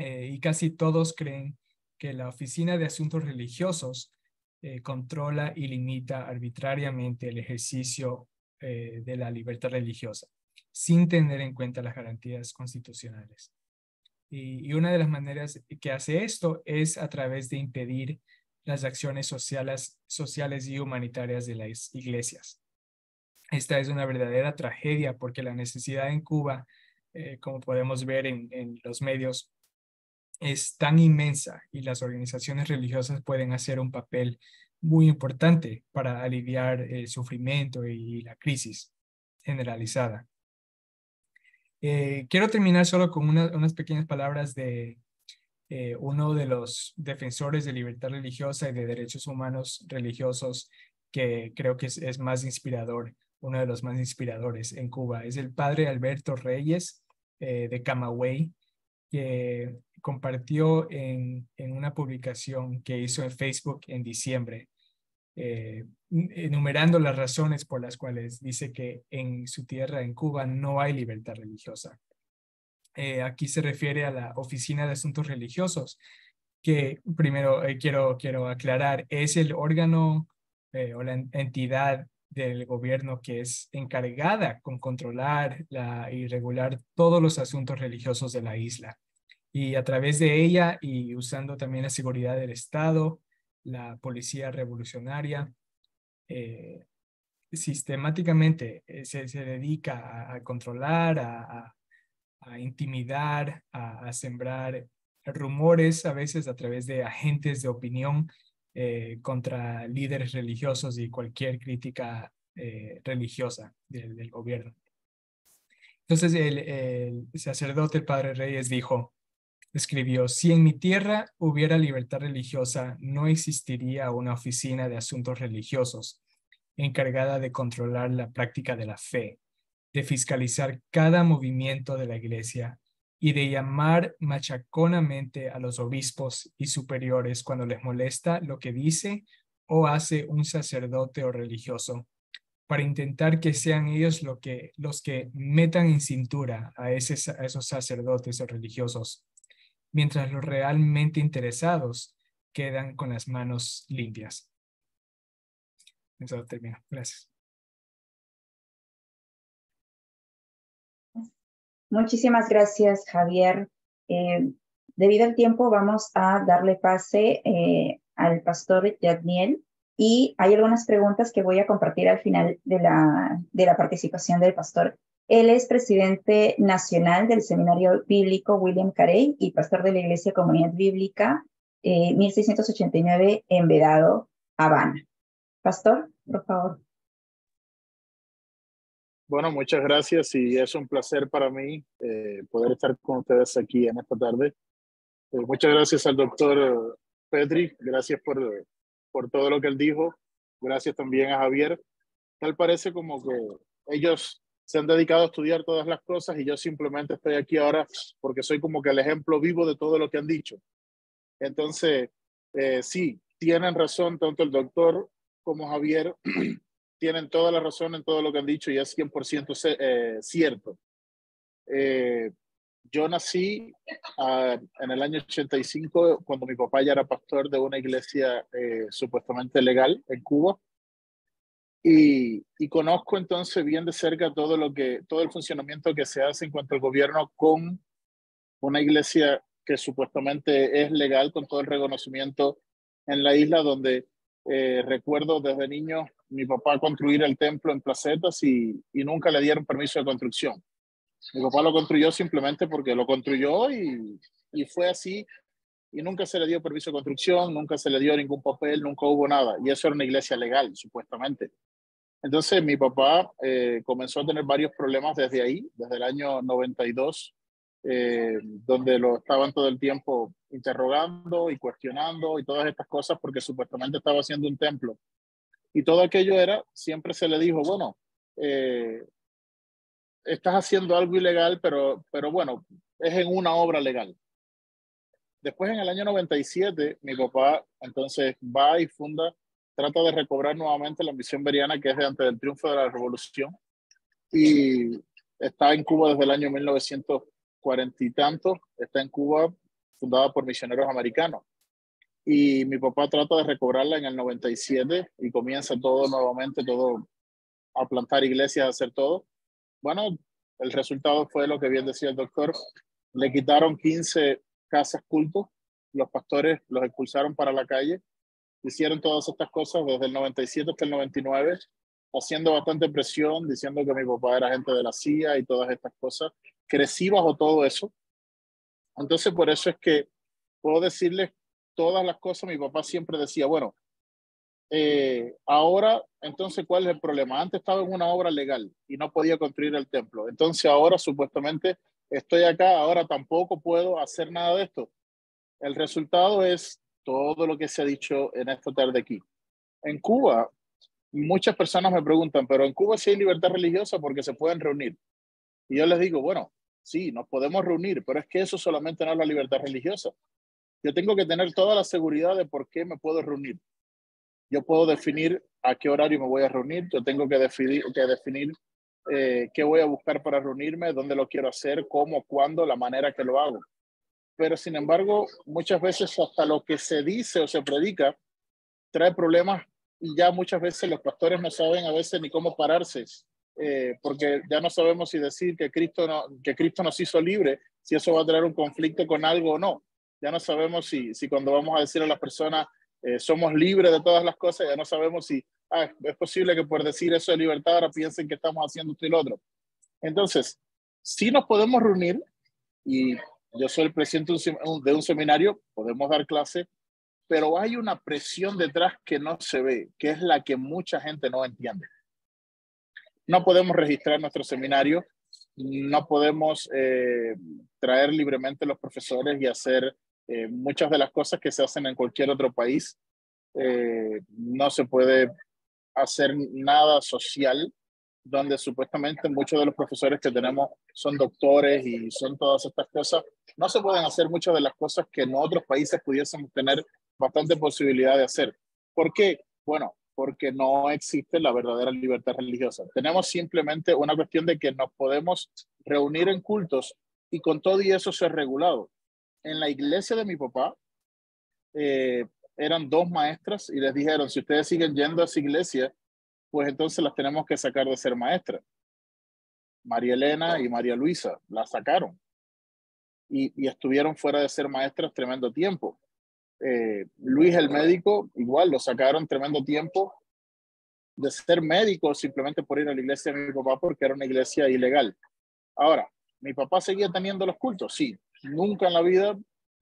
Y casi todos creen que la Oficina de Asuntos Religiosos controla y limita arbitrariamente el ejercicio de la libertad religiosa, sin tener en cuenta las garantías constitucionales. Y una de las maneras que hace esto es a través de impedir las acciones sociales y humanitarias de las iglesias. Esta es una verdadera tragedia porque la necesidad en Cuba, como podemos ver en los medios, es tan inmensa y las organizaciones religiosas pueden hacer un papel muy importante para aliviar el sufrimiento y la crisis generalizada. Quiero terminar solo con unas pequeñas palabras de uno de los defensores de libertad religiosa y de derechos humanos religiosos que creo que es más inspirador, uno de los más inspiradores en Cuba. Es el padre Alberto Reyes de Camagüey, que compartió en una publicación que hizo en Facebook en diciembre, enumerando las razones por las cuales dice que en su tierra, en Cuba, no hay libertad religiosa. Aquí se refiere a la Oficina de Asuntos Religiosos, que primero quiero aclarar, es el órgano o la entidad del gobierno que es encargada con controlar y regular todos los asuntos religiosos de la isla. Y a través de ella y usando también la seguridad del Estado, la policía revolucionaria, sistemáticamente se dedica a controlar, a intimidar, a sembrar rumores a veces a través de agentes de opinión contra líderes religiosos y cualquier crítica religiosa del gobierno. Entonces el sacerdote, el padre Reyes, escribió: si en mi tierra hubiera libertad religiosa, no existiría una oficina de asuntos religiosos encargada de controlar la práctica de la fe, de fiscalizar cada movimiento de la iglesia y de llamar machaconamente a los obispos y superiores cuando les molesta lo que dice o hace un sacerdote o religioso, para intentar que sean ellos los que metan en cintura a esos sacerdotes o religiosos, mientras los realmente interesados quedan con las manos limpias. Eso termino. Gracias. Muchísimas gracias, Javier. Debido al tiempo, vamos a darle pase al pastor Yadniel, y hay algunas preguntas que voy a compartir al final de la participación del pastor. Él es presidente nacional del Seminario Bíblico William Carey y pastor de la Iglesia Comunidad Bíblica 1689 en Vedado, Habana. Pastor, por favor. Bueno, muchas gracias y es un placer para mí poder estar con ustedes aquí en esta tarde. Muchas gracias al doctor Petri, gracias por todo lo que él dijo. Gracias también a Javier. Tal parece como que ellos se han dedicado a estudiar todas las cosas y yo simplemente estoy aquí ahora porque soy como que el ejemplo vivo de todo lo que han dicho. Entonces, sí, tienen razón tanto el doctor como Javier. Tienen toda la razón en todo lo que han dicho y es 100% cierto. Yo nací en el año 85 cuando mi papá ya era pastor de una iglesia supuestamente legal en Cuba y conozco entonces bien de cerca todo el funcionamiento que se hace en cuanto al gobierno con una iglesia que supuestamente es legal, con todo el reconocimiento en la isla, donde recuerdo desde niño mi papá construir el templo en placetas y nunca le dieron permiso de construcción. Mi papá lo construyó simplemente porque lo construyó y fue así, y nunca se le dio permiso de construcción, nunca se le dio ningún papel, nunca hubo nada, y eso era una iglesia legal, supuestamente. Entonces mi papá comenzó a tener varios problemas desde ahí, desde el año 92, donde lo estaban todo el tiempo interrogando y cuestionando y todas estas cosas porque supuestamente estaba haciendo un templo. Y todo aquello siempre se le dijo, bueno, estás haciendo algo ilegal, pero bueno, es en una obra legal. Después, en el año 97, mi papá entonces va y trata de recobrar nuevamente la misión beriana, que es de antes del triunfo de la revolución, y está en Cuba desde el año 1940 y tanto, está en Cuba fundada por misioneros americanos. Y mi papá trata de recobrarla en el 97 y comienza todo nuevamente, todo a plantar iglesias, a hacer todo. Bueno, el resultado fue lo que bien decía el doctor. Le quitaron 15 casas culto, los pastores los expulsaron para la calle, hicieron todas estas cosas desde el 97 hasta el 99, haciendo bastante presión, diciendo que mi papá era agente de la CIA y todas estas cosas. Crecí bajo todo eso. Entonces, por eso es que puedo decirles todas las cosas. Mi papá siempre decía, bueno, ahora, entonces, ¿cuál es el problema? Antes estaba en una obra legal y no podía construir el templo. Entonces ahora supuestamente estoy acá, ahora tampoco puedo hacer nada de esto. El resultado es todo lo que se ha dicho en esta tarde aquí. En Cuba, muchas personas me preguntan, pero en Cuba sí hay libertad religiosa porque se pueden reunir. Y yo les digo, bueno, sí, nos podemos reunir, pero es que eso solamente no es la libertad religiosa. Yo tengo que tener toda la seguridad de por qué me puedo reunir. Yo puedo definir a qué horario me voy a reunir, yo tengo que definir qué voy a buscar para reunirme, dónde lo quiero hacer, cómo, cuándo, la manera que lo hago. Pero sin embargo, muchas veces hasta lo que se dice o se predica trae problemas y ya muchas veces los pastores no saben a veces ni cómo pararse, porque ya no sabemos si decir que Cristo nos hizo libre, si eso va a traer un conflicto con algo o no. Ya no sabemos si cuando vamos a decir a las personas somos libres de todas las cosas, ya no sabemos si es posible que por decir eso de libertad ahora piensen que estamos haciendo esto y lo otro. Entonces, sí nos podemos reunir y yo soy el presidente de un seminario, podemos dar clase, pero hay una presión detrás que no se ve, que es la que mucha gente no entiende. No podemos registrar nuestro seminario, no podemos traer libremente los profesores y hacer muchas de las cosas que se hacen en cualquier otro país. No se puede hacer nada social donde supuestamente muchos de los profesores que tenemos son doctores y son todas estas cosas. No se pueden hacer muchas de las cosas que en otros países pudiésemos tener bastante posibilidad de hacer. ¿Por qué? Bueno, porque no existe la verdadera libertad religiosa. Tenemos simplemente una cuestión de que nos podemos reunir en cultos y con todo y eso ser regulado. En la iglesia de mi papá eran 2 maestras y les dijeron, si ustedes siguen yendo a esa iglesia, pues entonces las tenemos que sacar de ser maestras. María Elena y María Luisa las sacaron y estuvieron fuera de ser maestras tremendo tiempo. Luis el médico, igual lo sacaron tremendo tiempo de ser médico simplemente por ir a la iglesia de mi papá porque era una iglesia ilegal. Ahora, ¿mi papá seguía teniendo los cultos? Sí, nunca en la vida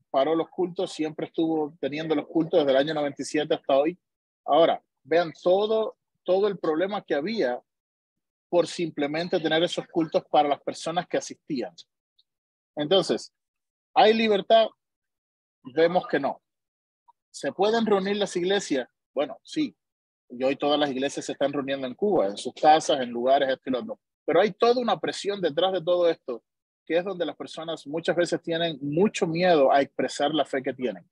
paró los cultos, siempre estuvo teniendo los cultos desde el año 97 hasta hoy. Ahora, vean todo el problema que había por simplemente tener esos cultos para las personas que asistían. Entonces, ¿hay libertad? Vemos que no. ¿Se pueden reunir las iglesias? Bueno, sí. Y hoy todas las iglesias se están reuniendo en Cuba, en sus casas, en lugares, esto y lo otro. Pero hay toda una presión detrás de todo esto, que es donde las personas muchas veces tienen mucho miedo a expresar la fe que tienen.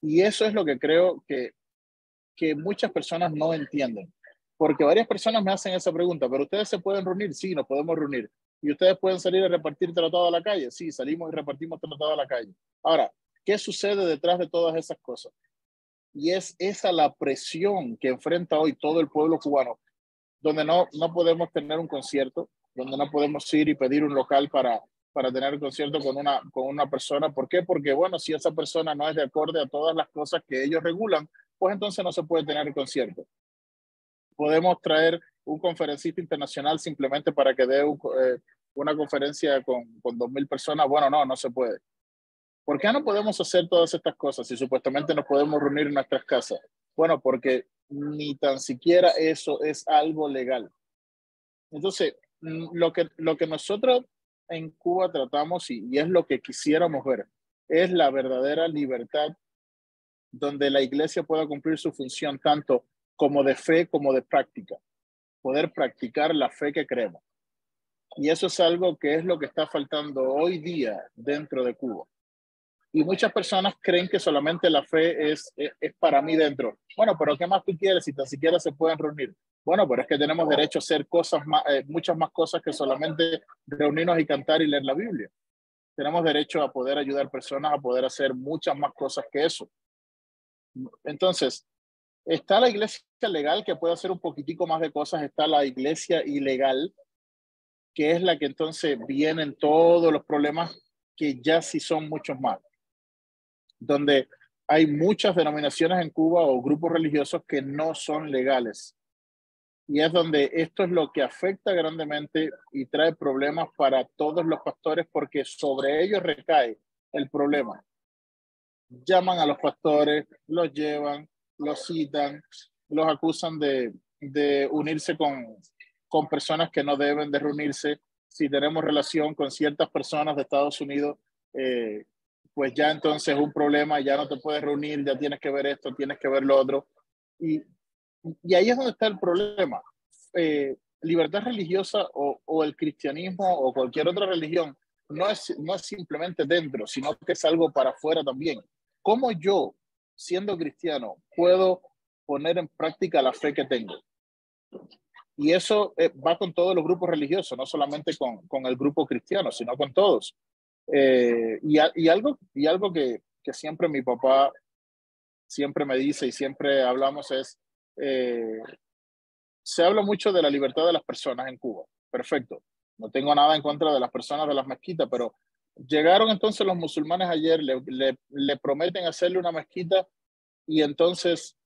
Y eso es lo que creo que muchas personas no entienden. Porque varias personas me hacen esa pregunta, ¿pero ustedes se pueden reunir? Sí, nos podemos reunir. ¿Y ustedes pueden salir a repartir tratado a la calle? Sí, salimos y repartimos tratado a la calle. Ahora, ¿qué sucede detrás de todas esas cosas? Y es esa la presión que enfrenta hoy todo el pueblo cubano, donde no podemos tener un concierto, donde no podemos ir y pedir un local para tener un concierto con una persona. ¿Por qué? Porque, bueno, si esa persona no es de acorde a todas las cosas que ellos regulan, pues entonces no se puede tener el concierto. Podemos traer un conferencista internacional simplemente para que dé una conferencia con 2,000 personas. Bueno, no se puede. ¿Por qué no podemos hacer todas estas cosas si supuestamente nos podemos reunir en nuestras casas? Bueno, porque ni tan siquiera eso es algo legal. Entonces, lo que nosotros en Cuba tratamos y es lo que quisiéramos ver, es la verdadera libertad donde la iglesia pueda cumplir su función tanto como de fe como de práctica, poder practicar la fe que creemos. Y eso es algo que es lo que está faltando hoy día dentro de Cuba. Y muchas personas creen que solamente la fe es para mí dentro. Bueno, pero ¿qué más tú quieres si tan siquiera se pueden reunir? Bueno, pero es que tenemos derecho a hacer muchas más cosas que solamente reunirnos y cantar y leer la Biblia. Tenemos derecho a poder ayudar personas a poder hacer muchas más cosas que eso. Entonces, está la iglesia legal que puede hacer un poquitico más de cosas, está la iglesia ilegal, que es la que entonces vienen todos los problemas que ya sí son muchos más, donde hay muchas denominaciones en Cuba o grupos religiosos que no son legales. Y es donde esto es lo que afecta grandemente y trae problemas para todos los pastores porque sobre ellos recae el problema. Llaman a los pastores, los llevan, los citan, los acusan de unirse con personas que no deben de reunirse. Si tenemos relación con ciertas personas de Estados Unidos, pues ya entonces es un problema, ya no te puedes reunir, ya tienes que ver esto, tienes que ver lo otro. Y ahí es donde está el problema. Libertad religiosa o el cristianismo o cualquier otra religión no es simplemente dentro, sino que es algo para afuera también. ¿Cómo yo, siendo cristiano, puedo poner en práctica la fe que tengo? Y eso va con todos los grupos religiosos, no solamente con el grupo cristiano, sino con todos. Y algo que siempre mi papá siempre me dice y siempre hablamos es, se habla mucho de la libertad de las personas en Cuba. Perfecto. No tengo nada en contra de las personas de las mezquitas, pero llegaron entonces los musulmanes ayer, le prometen hacerle una mezquita y entonces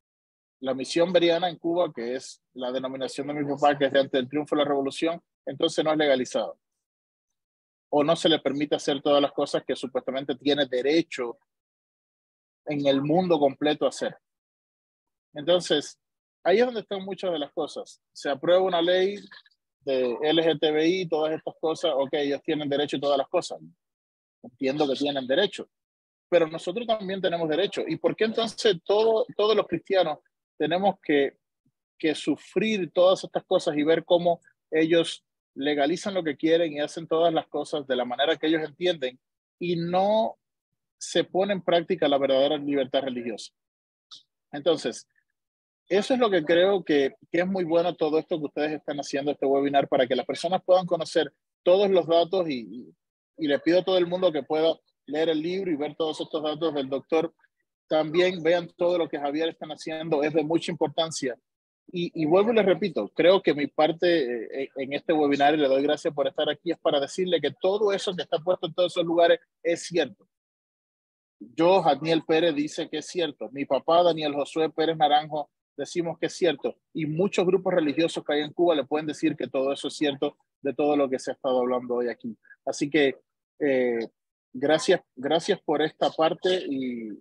la misión beriana en Cuba, que es la denominación de mi papá, que es de antes del triunfo de la revolución, entonces no es legalizado. O no se le permite hacer todas las cosas que supuestamente tiene derecho en el mundo completo a hacer. Entonces, ahí es donde están muchas de las cosas. Se aprueba una ley de LGTBI, todas estas cosas, ok, ellos tienen derecho a todas las cosas. Entiendo que tienen derecho, pero nosotros también tenemos derecho. ¿Y por qué entonces todos los cristianos tenemos que sufrir todas estas cosas y ver cómo ellos legalizan lo que quieren y hacen todas las cosas de la manera que ellos entienden y no se pone en práctica la verdadera libertad religiosa? Entonces, eso es lo que creo que es muy bueno todo esto que ustedes están haciendo, este webinar, para que las personas puedan conocer todos los datos y le pido a todo el mundo que pueda leer el libro y ver todos estos datos del doctor. También vean todo lo que Javier están haciendo, es de mucha importancia. Y vuelvo y les repito, creo que mi parte en este webinar, y le doy gracias por estar aquí, es para decirle que todo eso que está puesto en todos esos lugares es cierto. Yo, Daniel Pérez, dice que es cierto. Mi papá, Daniel Josué Pérez Naranjo, decimos que es cierto. Y muchos grupos religiosos que hay en Cuba le pueden decir que todo eso es cierto de todo lo que se ha estado hablando hoy aquí. Así que gracias por esta parte y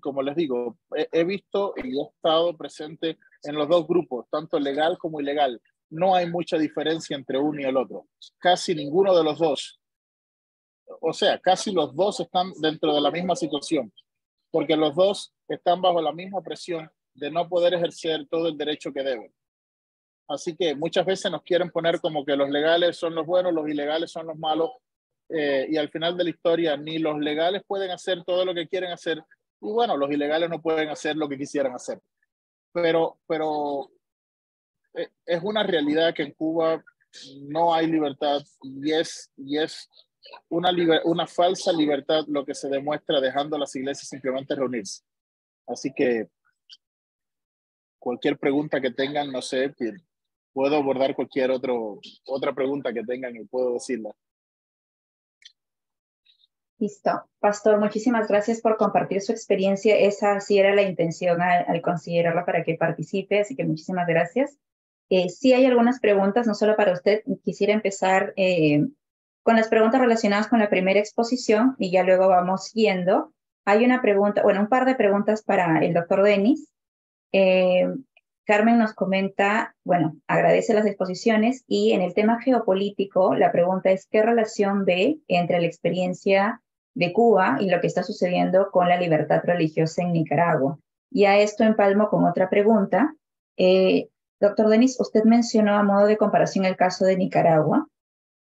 como les digo, he visto y he estado presente en los dos grupos, tanto legal como ilegal. No hay mucha diferencia entre uno y el otro. Casi ninguno de los dos. O sea, casi los dos están dentro de la misma situación, porque los dos están bajo la misma presión de no poder ejercer todo el derecho que deben. Así que muchas veces nos quieren poner como que los legales son los buenos, los ilegales son los malos, y al final de la historia ni los legales pueden hacer todo lo que quieren hacer, y bueno, los ilegales no pueden hacer lo que quisieran hacer. Pero es una realidad que en Cuba no hay libertad y es una falsa libertad lo que se demuestra dejando a las iglesias simplemente reunirse. Así que cualquier pregunta que tengan, no sé, puedo abordar cualquier otra pregunta que tengan y puedo decirla. Listo. Pastor, muchísimas gracias por compartir su experiencia. Esa sí era la intención al considerarla para que participe, así que muchísimas gracias. Sí hay algunas preguntas, no solo para usted. Quisiera empezar con las preguntas relacionadas con la primera exposición y ya luego vamos siguiendo. Hay una pregunta, bueno, un par de preguntas para el doctor Denis. Carmen nos comenta, bueno, agradece las exposiciones y en el tema geopolítico la pregunta es ¿qué relación ve entre la experiencia de Cuba y lo que está sucediendo con la libertad religiosa en Nicaragua? Y a esto empalmo con otra pregunta. Doctor Denis, usted mencionó a modo de comparación el caso de Nicaragua.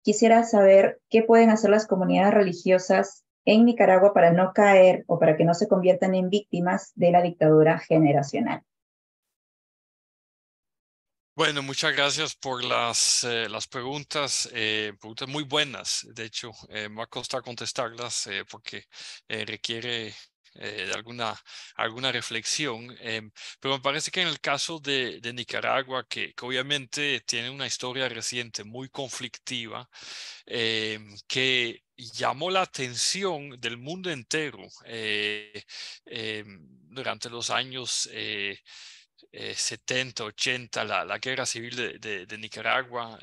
Quisiera saber qué pueden hacer las comunidades religiosas en Nicaragua para no caer o para que no se conviertan en víctimas de la dictadura generacional. Bueno, muchas gracias por las preguntas, preguntas muy buenas. De hecho, me va a costar contestarlas porque requiere de alguna reflexión. Pero me parece que en el caso de Nicaragua, que obviamente tiene una historia reciente muy conflictiva, que llamó la atención del mundo entero durante los años 70, 80, la guerra civil de Nicaragua,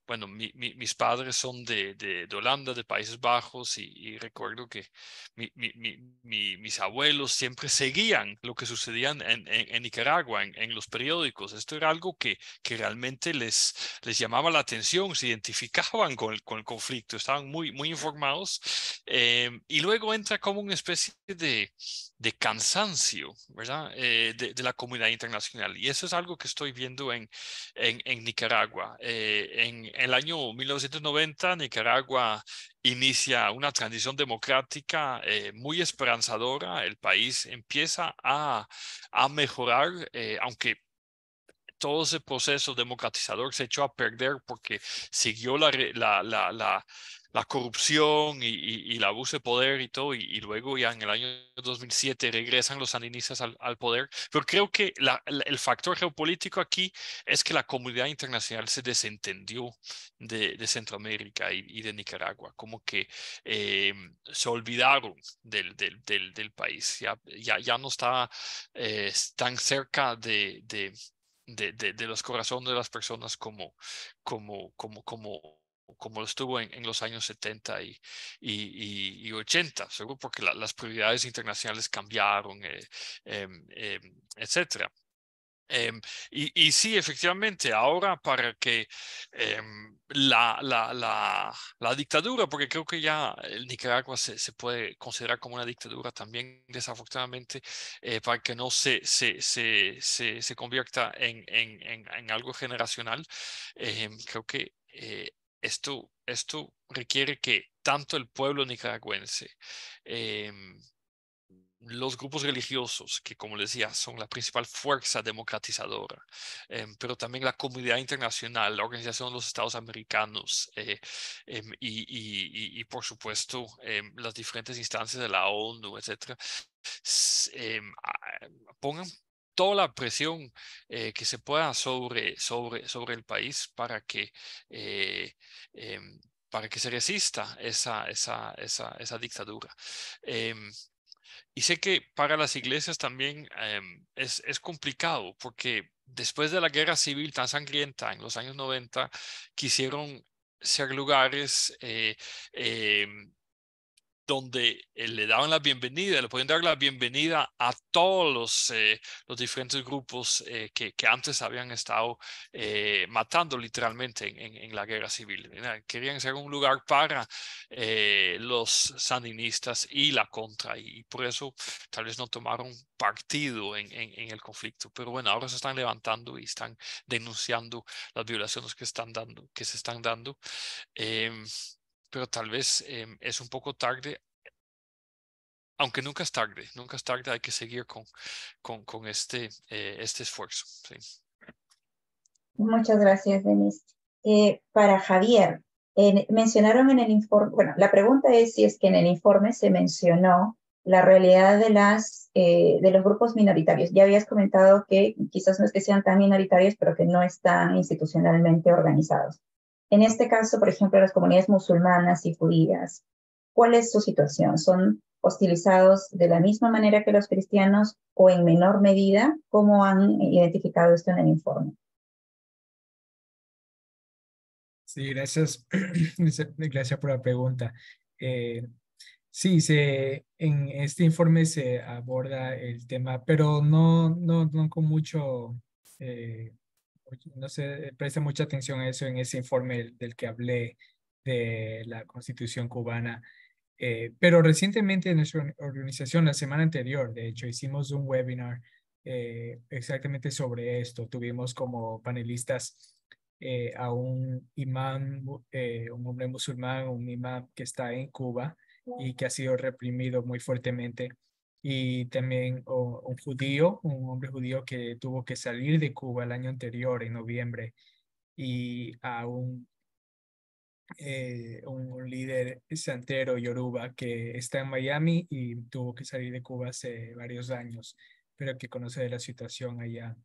bueno, mis padres son de Holanda, de Países Bajos, y recuerdo que mis abuelos siempre seguían lo que sucedía en Nicaragua, en los periódicos. Esto era algo que realmente les llamaba la atención, se identificaban con el conflicto, estaban muy informados. Y luego entra como una especie de cansancio, ¿verdad? De la comunidad internacional. Y eso es algo que estoy viendo en Nicaragua. En el año 1990, Nicaragua inicia una transición democrática muy esperanzadora. El país empieza a mejorar, aunque todo ese proceso democratizador se echó a perder porque siguió la corrupción y el abuso de poder y todo, y luego ya en el año 2007 regresan los sandinistas al poder. Pero creo que el factor geopolítico aquí es que la comunidad internacional se desentendió de Centroamérica y de Nicaragua, como que se olvidaron del país, ya no está tan cerca de los corazones de las personas como lo estuvo en los años 70 y 80, seguro porque las prioridades internacionales cambiaron, etcétera. Y sí, efectivamente, ahora para que la dictadura, porque creo que ya el Nicaragua se puede considerar como una dictadura también, desafortunadamente, para que no se convierta en algo generacional, creo que esto requiere que tanto el pueblo nicaragüense, los grupos religiosos, que como les decía, son la principal fuerza democratizadora, pero también la comunidad internacional, la Organización de los Estados Americanos y por supuesto las diferentes instancias de la ONU, etcétera, pongan toda la presión que se pueda sobre el país eh, para que se resista esa dictadura. Y sé que para las iglesias también es complicado porque después de la guerra civil tan sangrienta en los años 90, quisieron ser lugares donde le daban la bienvenida, le podían dar la bienvenida a todos los diferentes grupos que antes habían estado matando literalmente en la guerra civil. Querían ser un lugar para los sandinistas y la contra, y por eso tal vez no tomaron partido en el conflicto. Pero bueno, ahora se están levantando y están denunciando las violaciones que se están dando. Pero tal vez es un poco tarde, aunque nunca es tarde, hay que seguir con este esfuerzo. Sí. Muchas gracias, Denise. Para Javier, mencionaron en el informe, bueno, la pregunta es si es que en el informe se mencionó la realidad de los grupos minoritarios. Ya habías comentado que quizás no es que sean tan minoritarios, pero que no están institucionalmente organizados. En este caso, por ejemplo, las comunidades musulmanas y judías, ¿cuál es su situación? ¿Son hostilizados de la misma manera que los cristianos o en menor medida? ¿Cómo han identificado esto en el informe? Sí, gracias. Gracias por la pregunta. Sí, en este informe se aborda el tema, pero no con mucho, no se presta mucha atención a eso en ese informe del que hablé de la Constitución cubana. Pero recientemente en nuestra organización, la semana anterior, de hecho, hicimos un webinar exactamente sobre esto. Tuvimos como panelistas a un imán, un hombre musulmán, un imán que está en Cuba y que ha sido reprimido muy fuertemente. Y también un judío, un hombre judío que tuvo que salir de Cuba el año anterior, en noviembre, y a un líder santero yoruba que está en Miami y tuvo que salir de Cuba hace varios años, pero que conoce de la situación allá.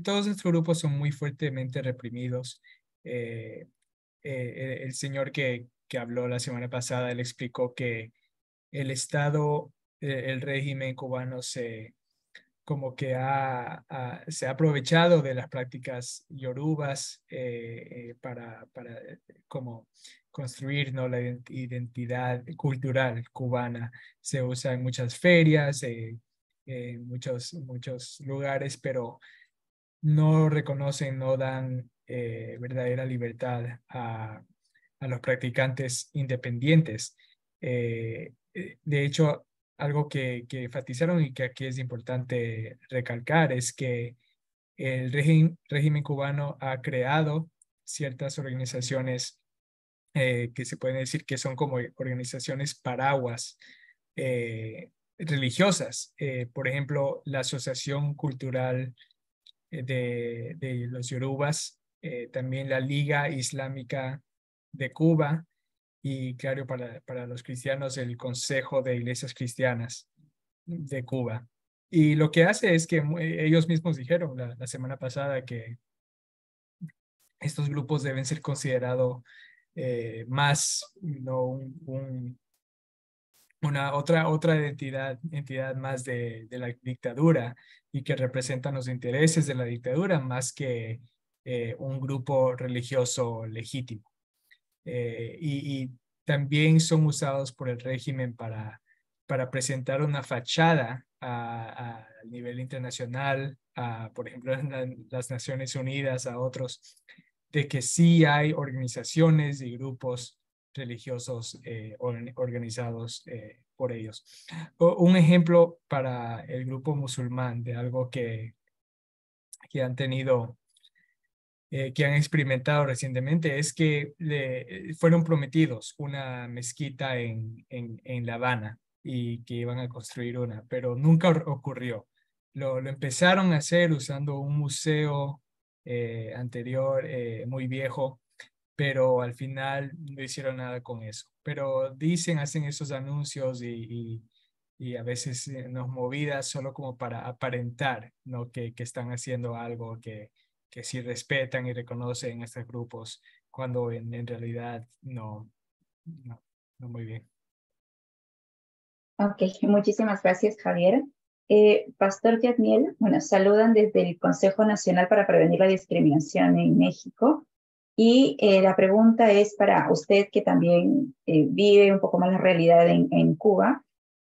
Todos estos grupos son muy fuertemente reprimidos. El señor que habló la semana pasada, él explicó que el Estado, el régimen cubano como que se ha aprovechado de las prácticas yorubas para como construir, ¿no?, la identidad cultural cubana. Se usa en muchas ferias, en muchos lugares, pero no reconocen, no dan verdadera libertad a los practicantes independientes. De hecho, algo que enfatizaron y que aquí es importante recalcar es que el régimen cubano ha creado ciertas organizaciones que se pueden decir que son como organizaciones paraguas religiosas. Por ejemplo, la Asociación Cultural de los Yorubas, también la Liga Islámica de Cuba y, claro, para los cristianos, el Consejo de Iglesias Cristianas de Cuba. Y lo que hace es que ellos mismos dijeron la semana pasada que estos grupos deben ser considerados más, ¿no?, una otra entidad más de la dictadura y que representan los intereses de la dictadura más que un grupo religioso legítimo. Y también son usados por el régimen para presentar una fachada a nivel internacional, por ejemplo, en las Naciones Unidas, a otros, de que sí hay organizaciones y grupos religiosos organizados por ellos. Un ejemplo para el grupo musulmán de algo que han tenido, que han experimentado recientemente, es que fueron prometidos una mezquita en La Habana y que iban a construir una, pero nunca ocurrió. Lo empezaron a hacer usando un museo anterior muy viejo, pero al final no hicieron nada con eso. Pero hacen esos anuncios y a veces nos movidas solo como para aparentar, ¿no?, que están haciendo algo que sí respetan y reconocen estos grupos, cuando en realidad no muy bien. Ok, muchísimas gracias, Javier. Pastor Yadniel, bueno, saludan desde el Consejo Nacional para Prevenir la Discriminación en México. Y la pregunta es para usted, que también vive un poco más la realidad en Cuba,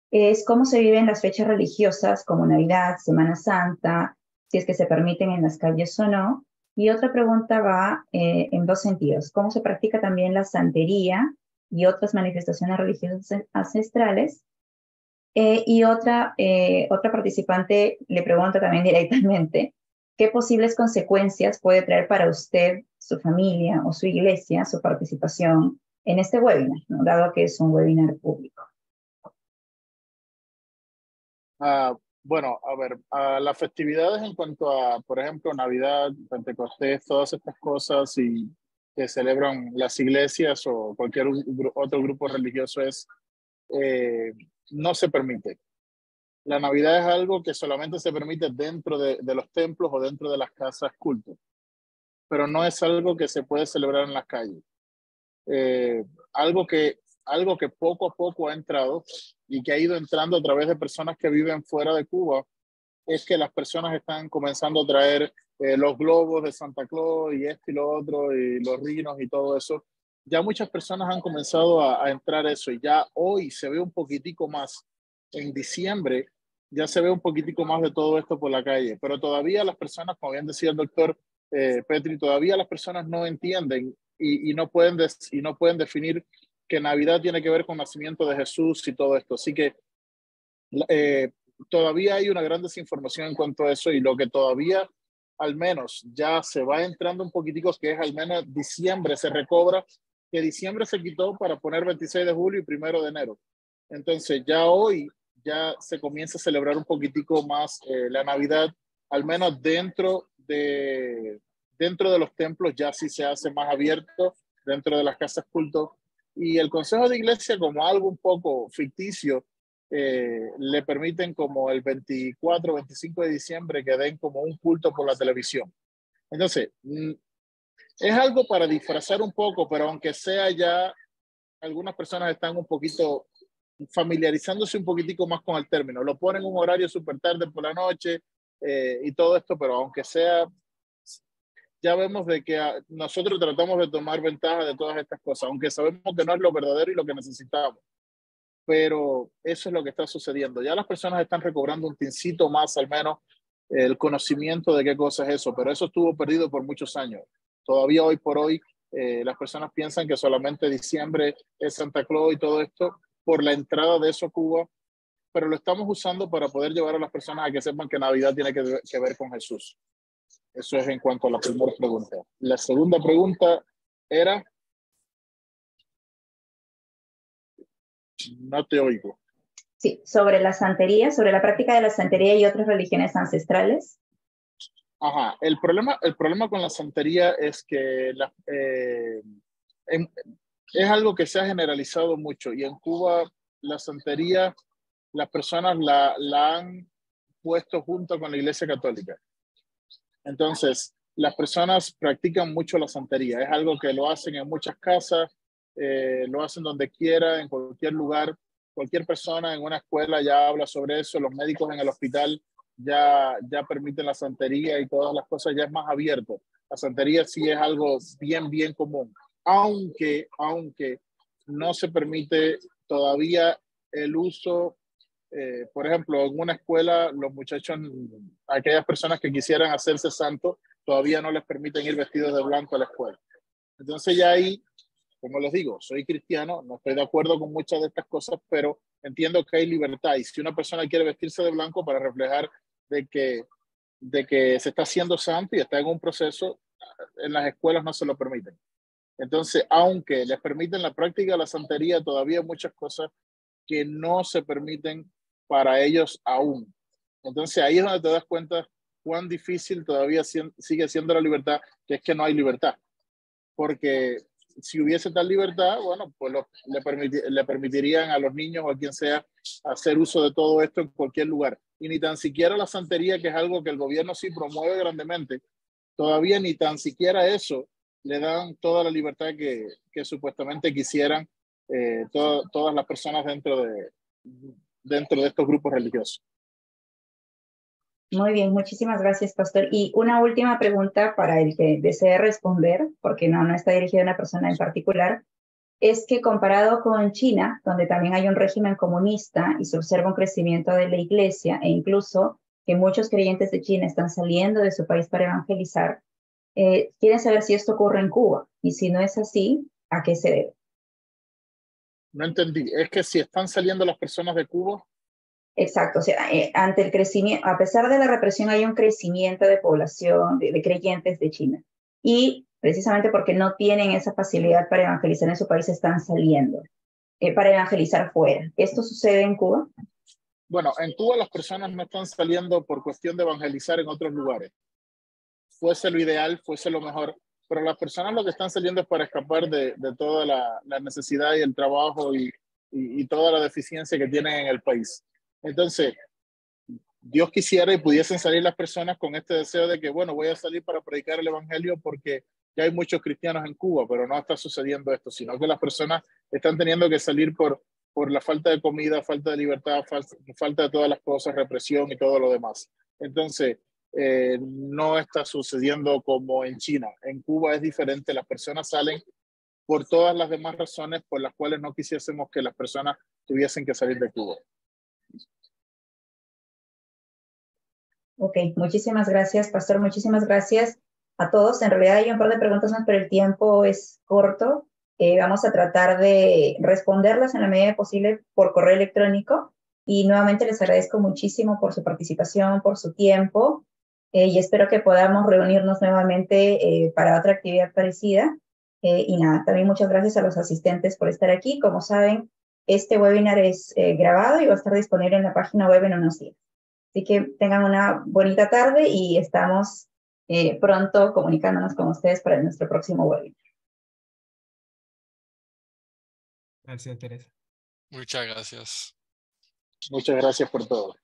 es cómo se viven las fechas religiosas como Navidad, Semana Santa, si es que se permiten en las calles o no. Y otra pregunta va en dos sentidos: ¿cómo se practica también la santería y otras manifestaciones religiosas ancestrales? Y otra participante le pregunta también directamente: ¿qué posibles consecuencias puede traer para usted, su familia o su iglesia su participación en este webinar, ¿no?, dado que es un webinar público? Bueno, a ver, las festividades en cuanto a, por ejemplo, Navidad, Pentecostés, todas estas cosas y que celebran las iglesias o cualquier otro grupo religioso no se permite. La Navidad es algo que solamente se permite dentro de los templos o dentro de las casas culto, pero no es algo que se puede celebrar en las calles. Algo que poco a poco ha entrado y que ha ido entrando a través de personas que viven fuera de Cuba es que las personas están comenzando a traer los globos de Santa Claus y esto y lo otro y los rinos y todo eso. Ya muchas personas han comenzado a entrar eso y ya hoy se ve un poquitico más. En diciembre ya se ve un poquitico más de todo esto por la calle, pero todavía las personas, como bien decía el doctor Petri, todavía las personas no entienden y no pueden definir que Navidad tiene que ver con el nacimiento de Jesús y todo esto. Así que todavía hay una gran desinformación en cuanto a eso, y lo que todavía al menos ya se va entrando un poquitico, que es al menos diciembre se recobra, que diciembre se quitó para poner 26 de julio y 1 de enero. Entonces ya hoy ya se comienza a celebrar un poquitico más la Navidad, al menos dentro de los templos ya sí se hace más abierto, dentro de las casas culto, y el Consejo de Iglesia, como algo un poco ficticio, le permiten como el 24, 25 de diciembre que den como un culto por la televisión. Entonces, es algo para disfrazar un poco, pero aunque sea, ya algunas personas están un poquito familiarizándose un poquitico más con el término. Lo ponen un horario súper tarde por la noche y todo esto, pero aunque sea, ya vemos de que nosotros tratamos de tomar ventaja de todas estas cosas, aunque sabemos que no es lo verdadero y lo que necesitamos. Pero eso es lo que está sucediendo. Ya las personas están recobrando un tincito más, al menos, el conocimiento de qué cosa es eso, pero eso estuvo perdido por muchos años. Todavía hoy por hoy, las personas piensan que solamente diciembre es Santa Claus y todo esto por la entrada de eso a Cuba, pero lo estamos usando para poder llevar a las personas a que sepan que Navidad tiene que ver con Jesús. Eso es en cuanto a la primera pregunta. La segunda pregunta era... No te oigo. Sí, sobre la santería, sobre la práctica de la santería y otras religiones ancestrales. Ajá, el problema con la santería es que es algo que se ha generalizado mucho y en Cuba la santería, las personas la han puesto junto con la Iglesia Católica. Entonces, las personas practican mucho la santería. Es algo que lo hacen en muchas casas, lo hacen donde quiera, en cualquier lugar. Cualquier persona en una escuela ya habla sobre eso. Los médicos en el hospital ya permiten la santería y todas las cosas, ya es más abierto. La santería sí es algo bien común. Aunque no se permite todavía el uso. Por ejemplo, en una escuela, los muchachos, aquellas personas que quisieran hacerse santos, todavía no les permiten ir vestidos de blanco a la escuela. Entonces ya ahí, como les digo, soy cristiano, no estoy de acuerdo con muchas de estas cosas, pero entiendo que hay libertad. Y si una persona quiere vestirse de blanco para reflejar de que se está haciendo santo y está en un proceso, en las escuelas no se lo permiten. Entonces, aunque les permiten la práctica de la santería, todavía hay muchas cosas que no se permiten para ellos aún. Entonces ahí es donde te das cuenta cuán difícil todavía sigue siendo la libertad, que es que no hay libertad. Porque si hubiese tal libertad, bueno, pues le permitirían a los niños o a quien sea hacer uso de todo esto en cualquier lugar. Y ni tan siquiera la santería, que es algo que el gobierno sí promueve grandemente, todavía ni tan siquiera eso le dan toda la libertad que supuestamente quisieran todas las personas dentro de estos grupos religiosos. Muy bien, muchísimas gracias, pastor. Y una última pregunta para el que desee responder, porque no está dirigida a una persona en particular, es que comparado con China, donde también hay un régimen comunista y se observa un crecimiento de la iglesia e incluso que muchos creyentes de China están saliendo de su país para evangelizar, quieren saber si esto ocurre en Cuba y si no es así, ¿a qué se debe? No entendí. Es que si están saliendo las personas de Cuba. Exacto, o sea, ante el crecimiento, a pesar de la represión, hay un crecimiento de población, de creyentes de China. Y precisamente porque no tienen esa facilidad para evangelizar en su país, están saliendo para evangelizar fuera. ¿Esto sucede en Cuba? Bueno, en Cuba las personas no están saliendo por cuestión de evangelizar en otros lugares. Fuese lo ideal, fuese lo mejor, pero las personas lo que están saliendo es para escapar de toda la necesidad y el trabajo y toda la deficiencia que tienen en el país. Entonces, Dios quisiera y pudiesen salir las personas con este deseo de que, bueno, voy a salir para predicar el evangelio porque ya hay muchos cristianos en Cuba, pero no está sucediendo esto, sino que las personas están teniendo que salir por la falta de comida, falta de libertad, falta de todas las cosas, represión y todo lo demás. Entonces, no está sucediendo como en China. En Cuba es diferente, las personas salen por todas las demás razones por las cuales no quisiésemos que las personas tuviesen que salir de Cuba. Ok, muchísimas gracias, pastor. Muchísimas gracias a todos. En realidad hay un par de preguntas más, pero el tiempo es corto. Vamos a tratar de responderlas en la medida posible por correo electrónico. Y nuevamente les agradezco muchísimo por su participación, por su tiempo. Y espero que podamos reunirnos nuevamente para otra actividad parecida. Y nada, también muchas gracias a los asistentes por estar aquí. Como saben, este webinar es grabado y va a estar disponible en la página web en unos días. Así que tengan una bonita tarde y estamos pronto comunicándonos con ustedes para nuestro próximo webinar. Gracias, Teresa. Muchas gracias. Muchas gracias por todo.